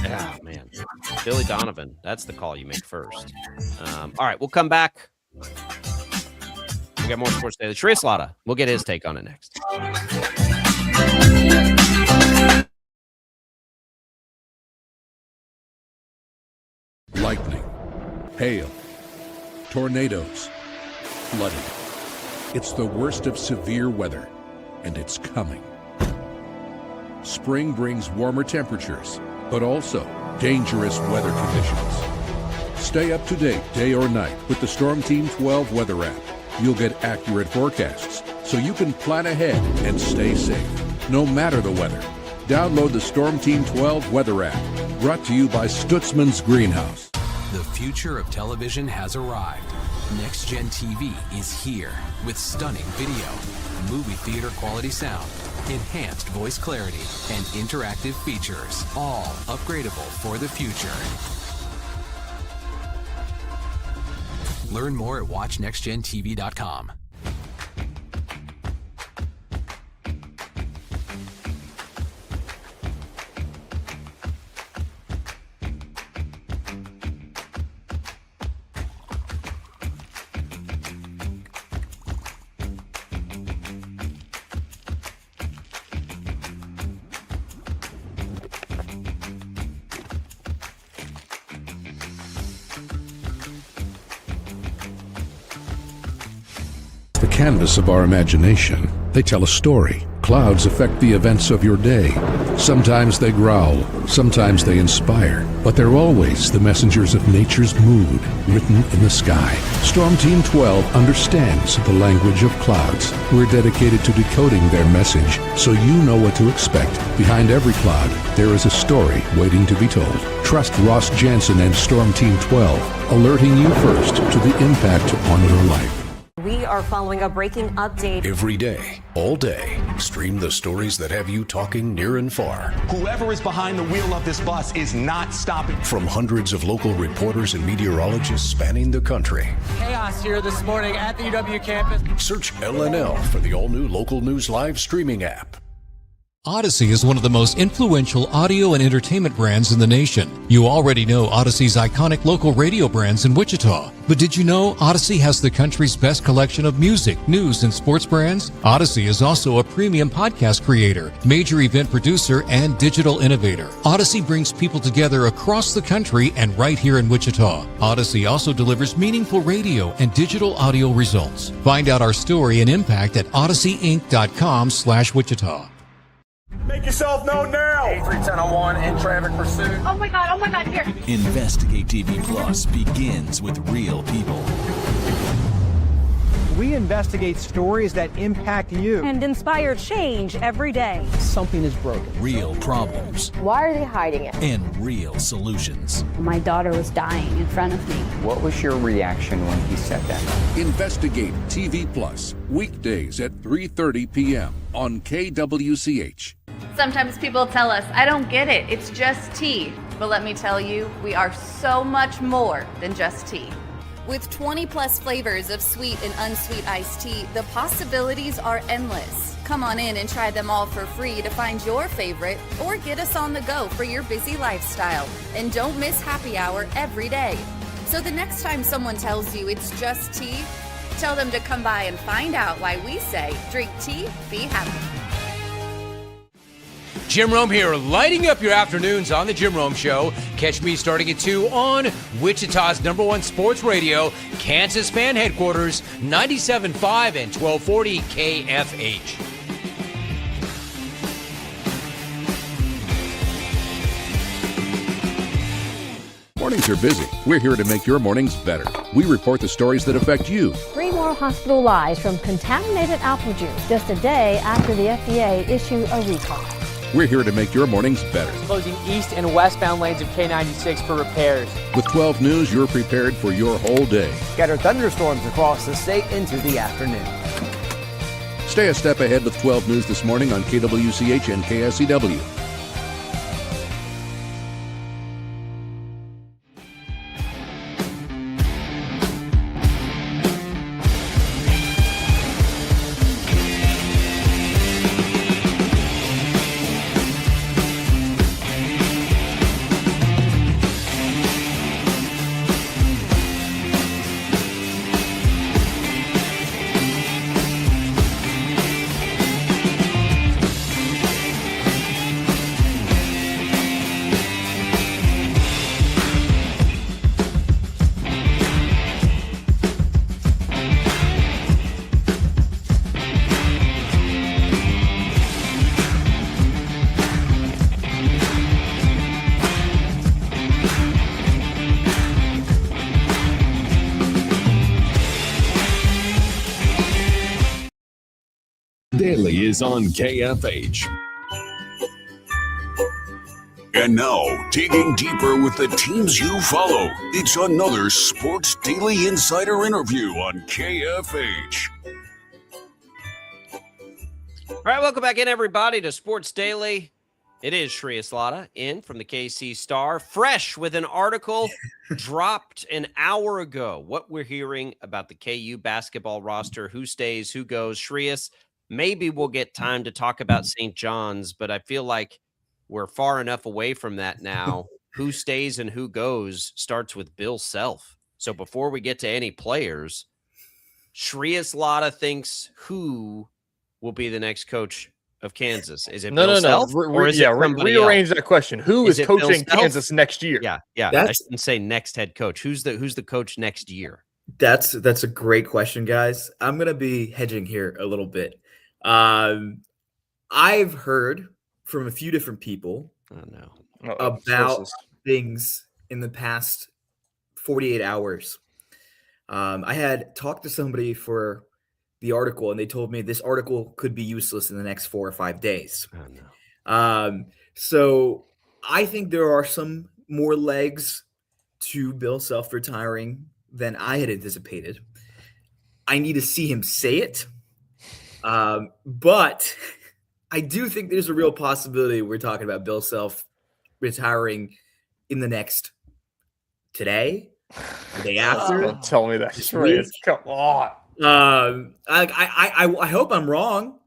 Yeah, man. Billy Donovan, that's the call you make first. All right, we'll come back. We got more Sports Daily. Trace Lotta, we'll get his take on it next. Lightning, hail, tornadoes, flooding. It's the worst of severe weather, and it's coming. Spring brings warmer temperatures, but also dangerous weather conditions. Stay up to date day or night with the Storm Team 12 weather app. You'll get accurate forecasts so you can plan ahead and stay safe, no matter the weather. Download the Storm Team 12 weather app. Brought to you by Stutzman's Greenhouse. The future of television has arrived. Next Gen TV is here with stunning video, movie theater quality sound, enhanced voice clarity, and interactive features, all upgradable for the future. Learn more at watchnextgentv.com. The canvas of our imagination. They tell a story. Clouds affect the events of your day. Sometimes they growl, sometimes they inspire, but they're always the messengers of nature's mood, written in the sky. Storm Team 12 understands the language of clouds. We're dedicated to decoding their message, so you know what to expect. Behind every cloud, there is a story waiting to be told. Trust Ross Jansen and Storm Team 12, alerting you first to the impact on your life. We are following a breaking update. Every day, all day, stream the stories that have you talking near and far. Whoever is behind the wheel of this bus is not stopping. From hundreds of local reporters and meteorologists spanning the country. Chaos here this morning at the UW campus. Search LNL for the all-new Local News Live streaming app. Odyssey is one of the most influential audio and entertainment brands in the nation. You already know Odyssey's iconic local radio brands in Wichita. But did you know Odyssey has the country's best collection of music, news, and sports brands? Odyssey is also a premium podcast creator, major event producer, and digital innovator. Odyssey brings people together across the country and right here in Wichita. Odyssey also delivers meaningful radio and digital audio results. Find out our story and impact at odysseyinc.com/Wichita. Make yourself known now. 310 in traffic pursuit. Oh my God, here. Investigate TV Plus begins with real people. We investigate stories that impact you. And inspire change every day. Something is broken. Real problems. Why are they hiding it? And real solutions. My daughter was dying in front of me. What was your reaction when he said that? Investigate TV Plus, weekdays at 3:30 p.m. on KWCH. Sometimes people tell us, I don't get it, it's just tea. But let me tell you, we are so much more than just tea. With 20 plus flavors of sweet and unsweet iced tea, the possibilities are endless. Come on in and try them all for free to find your favorite or get us on the go for your busy lifestyle. And don't miss happy hour every day. So the next time someone tells you it's just tea, tell them to come by and find out why we say, drink tea, be happy. Jim Rome here, lighting up your afternoons on The Jim Rome Show. Catch me starting at 2 on Wichita's #1 sports radio, Kansas Fan Headquarters, 97.5 and 1240 KFH. Mornings are busy. We're here to make your mornings better. We report the stories that affect you. 3 more hospital lies from contaminated apple juice just a day after the FDA issued a recall. We're here to make your mornings better. Closing east and westbound lanes of K96 for repairs. With 12 News, you're prepared for your whole day. Scattered thunderstorms across the state into the afternoon. Stay a step ahead with 12 News this morning on KWCH and KSCW. Daily is on KFH. And now, digging deeper with the teams you follow, it's another Sports Daily Insider interview on KFH. All right, welcome back in, everybody, to Sports Daily. It is Shreyas Laddha in from the KC Star, fresh with an article dropped an hour ago. What we're hearing about the KU basketball roster, who stays, who goes. Shreyas, maybe we'll get time to talk about St. John's, but I feel like we're far enough away from that now. Who stays and who goes starts with Bill Self. So before we get to any players, Shreyas Laddha thinks who will be the next coach of Kansas? Is it Bill Self? Or is it somebody rearrange else? that question. Who is coaching Kansas next year? Yeah. I shouldn't say next head coach. Who's the coach next year? That's a great question, guys. I'm gonna be hedging here a little bit. I've heard from a few different people about things in the past 48 hours. I had talked to somebody for the article, and they told me this article could be useless in the next 4 or 5 days. Oh, no. So I think there are some more legs to Bill Self retiring than I had anticipated. I need to see him say it. But I do think there's a real possibility we're talking about Bill Self retiring in the next today, the day after. Don't tell me that. Come on. I hope I'm wrong.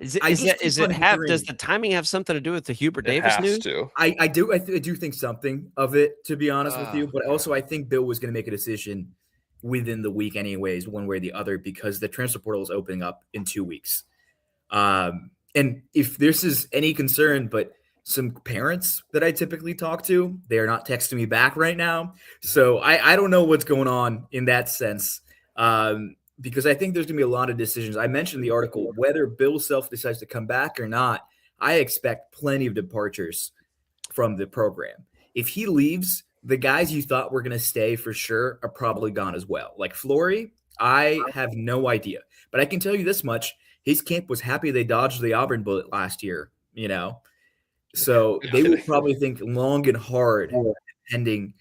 Does the timing have something to do with the Hubert Davis news? I do think something of it, to be honest with you. But also I think Bill was going to make a decision within the week anyways, one way or the other, because the transfer portal is opening up in 2 weeks. And if this is any concern, but some parents that I typically talk to, they are not texting me back right now. So I don't know what's going on in that sense. Because I think there's going to be a lot of decisions. I mentioned in the article, whether Bill Self decides to come back or not, I expect plenty of departures from the program. If he leaves, the guys you thought were going to stay for sure are probably gone as well. Like Flory, I have no idea. But I can tell you this much. His camp was happy they dodged the Auburn bullet last year, So they will probably think long and hard depending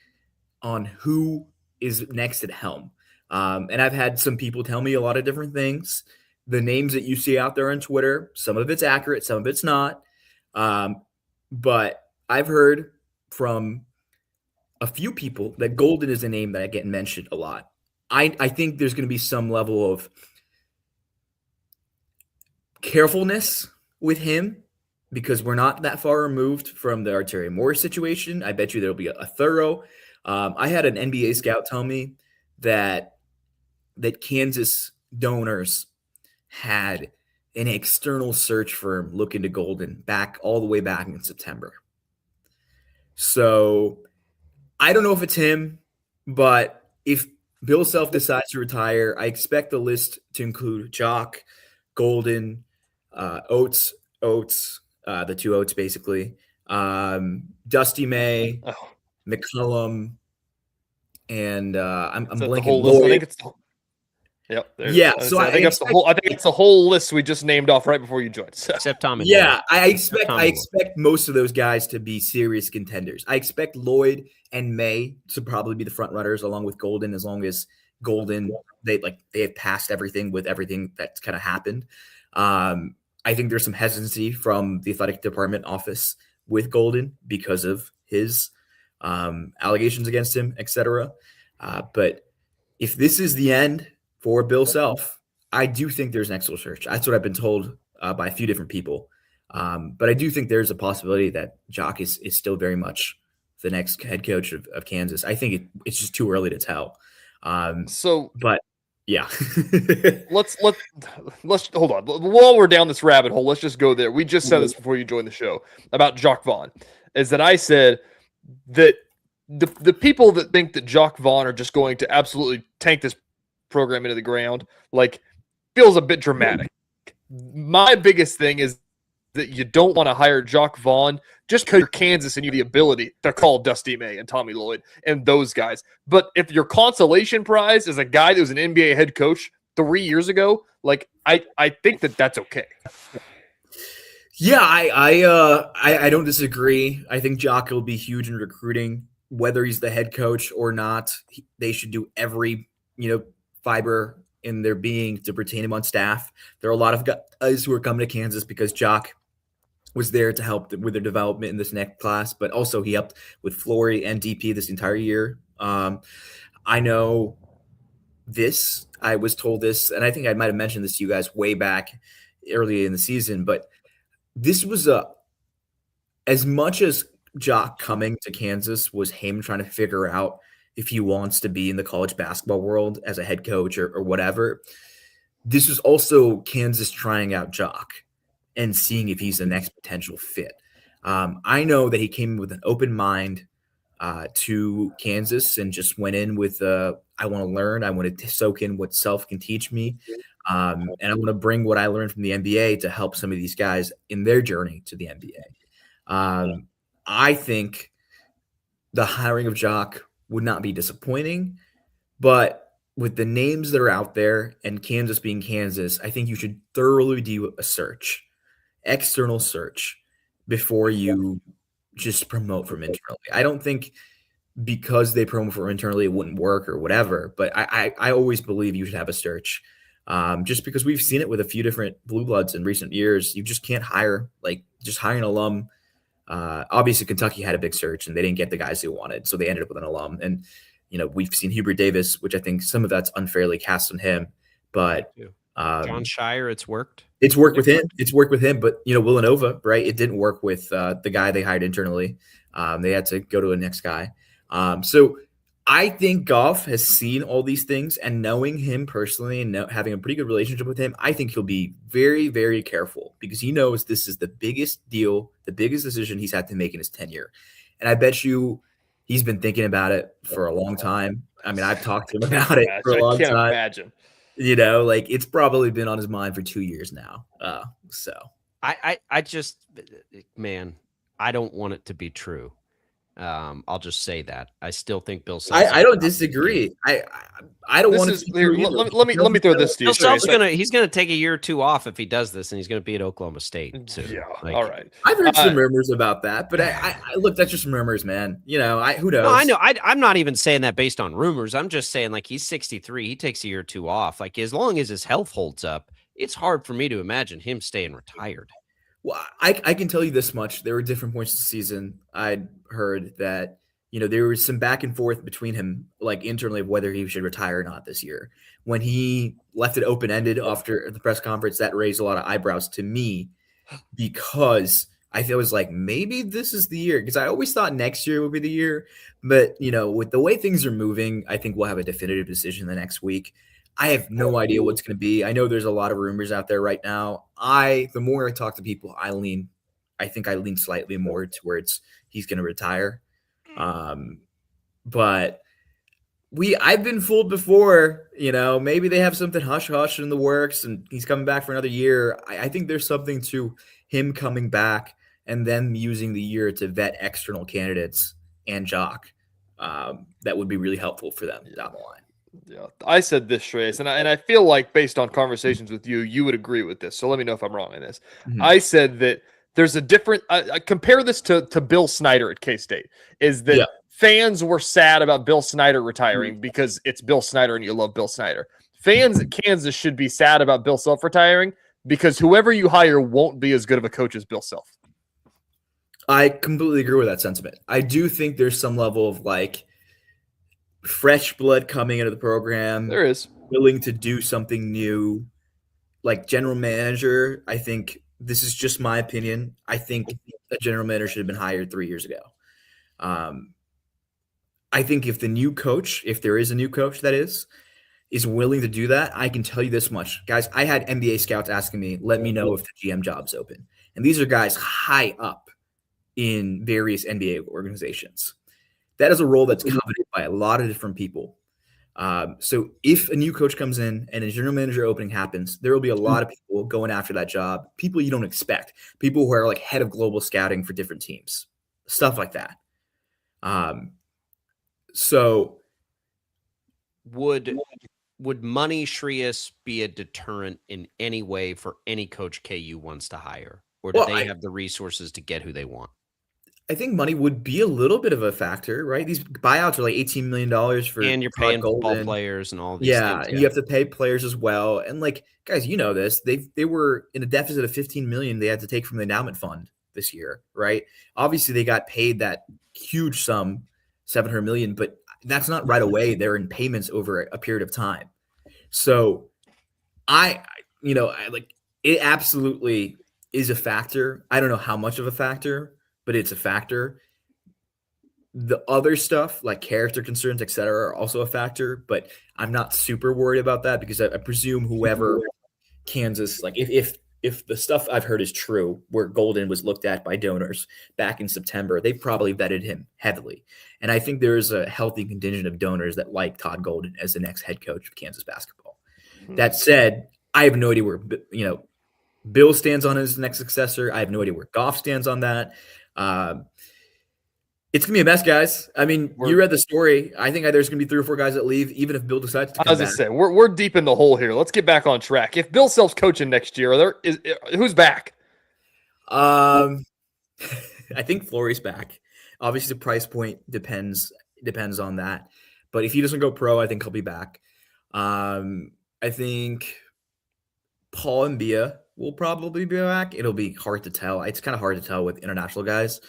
on who is next at helm. And I've had some people tell me a lot of different things. The names that you see out there on Twitter, some of it's accurate, some of it's not. But I've heard from a few people that Golden is a name that I get mentioned a lot. I think there's going to be some level of carefulness with him because we're not that far removed from the Arteria Moore situation. I bet you there'll be a thorough. I had an NBA scout tell me that Kansas donors had an external search firm look into Golden all the way back in September. So I don't know if it's him, but if Bill Self decides to retire, I expect the list to include Jock, Golden, Oates, the two Oates basically, Dusty May, McCullum, and I'm blanking. I think it's I think it's the whole list we just named off right before you joined. So. Except Tommy. Yeah, I expect most of those guys to be serious contenders. I expect Lloyd and May to probably be the front runners along with Golden, as long as Golden they have passed everything with everything that's kind of happened. I think there's some hesitancy from the athletic department office with Golden because of his allegations against him, etc. But if this is the end for Bill Self, I do think there's an external search. That's what I've been told by a few different people. But I do think there's a possibility that Jock is still very much the next head coach of Kansas. I think it's just too early to tell. But yeah, let's hold on. While we're down this rabbit hole, let's just go there. We just said this before you joined the show about Jacques Vaughn, is that I said that the people that think that Jacques Vaughn are just going to absolutely tank this program into the ground, feels a bit dramatic. My biggest thing is that you don't want to hire Jacques Vaughn just because you're Kansas and you have the ability to call Dusty May and Tommy Lloyd and those guys. But if your consolation prize is a guy that was an NBA head coach 3 years ago, I think that that's okay. Yeah, I don't disagree. I think Jock will be huge in recruiting, whether he's the head coach or not. They should do every fiber in their being to retain him on staff. There are a lot of guys who are coming to Kansas because Jock was there to help with their development in this next class, but also he helped with Flory and DP this entire year. I know this. I was told this, and I think I might have mentioned this to you guys way back early in the season, but this was as much as Jock coming to Kansas was him trying to figure out if he wants to be in the college basketball world as a head coach or whatever. This was also Kansas trying out Jock and seeing if he's the next potential fit. I know that he came with an open mind to Kansas and just went in with I want to learn. I want to soak in what self can teach me. And I want to bring what I learned from the NBA to help some of these guys in their journey to the NBA. I think the hiring of Jock would not be disappointing, but with the names that are out there and Kansas being Kansas, I think you should thoroughly do a search, external search, before you just promote from internally. I don't think because they promote from internally it wouldn't work or whatever, but I always believe you should have a search. Just because we've seen it with a few different blue bloods in recent years, you just can't hire an alum. Obviously Kentucky had a big search and they didn't get the guys they wanted, so they ended up with an alum. And we've seen Hubert Davis, which I think some of that's unfairly cast on him, but John Shire, it's worked. It's worked with him. It's worked with him, but Villanova, right? It didn't work with the guy they hired internally. They had to go to a next guy. So I think Goff has seen all these things, and knowing him personally and having a pretty good relationship with him, I think he'll be very, very careful because he knows this is the biggest deal, the biggest decision he's had to make in his tenure. And I bet you he's been thinking about it for a long time. I mean, I've talked to him about it for a long time. I can't imagine. It's probably been on his mind for 2 years now. So I just, man, I don't want it to be true. I'll just say that I still think Bill Self. I don't disagree. I don't want to. Let me throw this to you. Bill Self's he's gonna take a year or two off if he does this, and he's gonna be at Oklahoma State soon. Yeah, all right. I've heard some rumors about that, but I look, that's just rumors, man. Who knows? No, I know. I'm not even saying that based on rumors. I'm just saying he's 63. He takes a year or two off. As long as his health holds up, it's hard for me to imagine him staying retired. Well, I can tell you this much. There were different points of the season. I'd heard that, there was some back and forth between him, internally, of whether he should retire or not this year. When he left it open-ended after the press conference, that raised a lot of eyebrows to me because I feel maybe this is the year. Because I always thought next year would be the year. But, with the way things are moving, I think we'll have a definitive decision the next week. I have no idea what's going to be. I know there's a lot of rumors out there right now. The more I talk to people, I think I lean slightly more towards he's going to retire. But I've been fooled before, maybe they have something hush in the works and he's coming back for another year. I think there's something to him coming back and then using the year to vet external candidates and Jock. That would be really helpful for them down the line. Yeah, I said this, Shreyas, and I feel like based on conversations with you, you would agree with this. So let me know if I'm wrong in this. Mm-hmm. I said that there's a different compare this to Bill Snyder at K-State, is that fans were sad about Bill Snyder retiring because it's Bill Snyder and you love Bill Snyder. Fans at Kansas should be sad about Bill Self retiring because whoever you hire won't be as good of a coach as Bill Self. I completely agree with that sentiment. I do think there's some level of fresh blood coming into the program. There is. Willing to do something new. General manager, I think this is just my opinion. I think a general manager should have been hired 3 years ago. I think if there is a new coach that is willing to do that, I can tell you this much. Guys, I had NBA scouts asking me, let me know if the GM job's open. And these are guys high up in various NBA organizations. That is a role that's coveted by a lot of different people. So if a new coach comes in and a general manager opening happens, there will be a lot of people going after that job, people you don't expect, people who are head of global scouting for different teams, stuff like that. So would money, Shreyas, be a deterrent in any way for any coach KU wants to hire? or do they have the resources to get who they want? I think money would be a little bit of a factor, right? These buyouts are like $18 million for, and you're paying football players and all these things. And you have to pay players as well. And like, guys, you know this. They were in a deficit of $15 million they had to take from the endowment fund this year, right? Obviously, they got paid that huge sum, $700 million, but that's not right away. They're in payments over a period of time. So it absolutely is a factor. I don't know how much of a factor, but it's a factor. The other stuff like character concerns, et cetera, are also a factor, but I'm not super worried about that because I presume whoever Kansas, like if the stuff I've heard is true, where Golden was looked at by donors back in September, they probably vetted him heavily. And I think there's a healthy contingent of donors that like Todd Golden as the next head coach of Kansas basketball. That said, I have no idea where, Bill stands on his next successor. I have no idea where Goff stands on that. It's going to be a mess, guys. I mean, you read the story. I think there's going to be 3 or 4 guys that leave, even if Bill decides to come back. I was going to say, we're deep in the hole here. Let's get back on track. If Bill Self's coaching next year, who's back? I think Flory's back. Obviously, the price point depends on that. But if he doesn't go pro, I think he'll be back. I think Paul and Bia will probably be back. It'll be hard to tell. It's kind of hard to tell with international guys.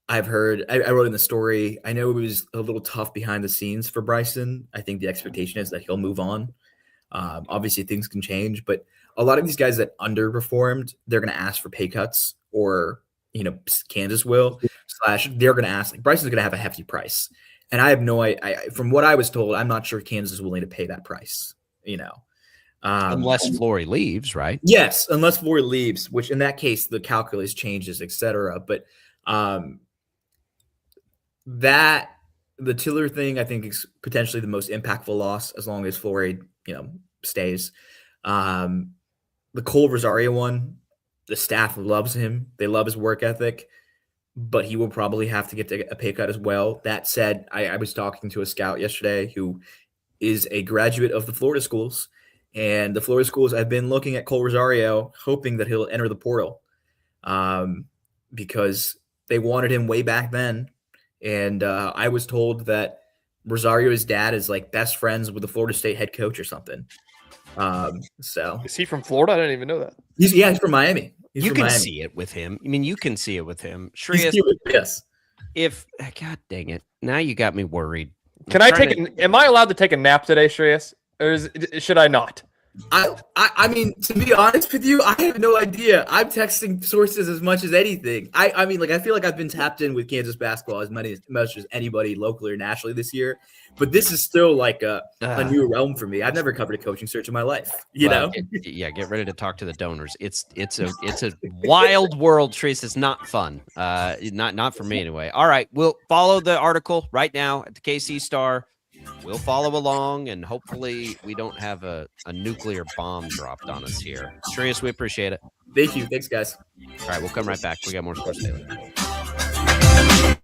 I've heard, I wrote in the story, I know it was a little tough behind the scenes for Bryson. I think the expectation is that he'll move on. Obviously, things can change, but a lot of these guys that underperformed, they're going to ask for pay cuts, or, Kansas will, / they're going to ask, like, Bryson's going to have a hefty price. And I have no idea. From what I was told, I'm not sure Kansas is willing to pay that price, unless Flory leaves, right? Yes, unless Flory leaves, which in that case, the calculus changes, et cetera. But the Tiller thing, I think, is potentially the most impactful loss as long as Flory, stays. The Cole Rosario one, the staff loves him. They love his work ethic, but he will probably have to get a pay cut as well. That said, I was talking to a scout yesterday who is a graduate of the Florida schools, and the Florida schools have been looking at Cole Rosario, hoping that he'll enter the portal, because they wanted him way back then. And I was told that Rosario's dad is like best friends with the Florida State head coach or something. So is he from Florida? I didn't even know that. He's from Miami. You can see it with him. I mean, you can see it with him. Shreyas, yes. God dang it. Now you got me worried. Can I am I allowed to take a nap today, Shreyas? Or should I not? I mean, to be honest with you, I have no idea. I'm texting sources as much as anything. I mean, I feel like I've been tapped in with Kansas basketball as much as anybody locally or nationally this year. But this is still like a new realm for me. I've never covered a coaching search in my life. Get ready to talk to the donors. It's a wild world, Trace. It's not fun. Not for me anyway. All right, we'll follow the article right now at the KC Star. We'll follow along, and hopefully we don't have a nuclear bomb dropped on us here. Shreyas, we appreciate it. Thank you. Thanks, guys. All right, we'll come right back. We got more Sports Daily.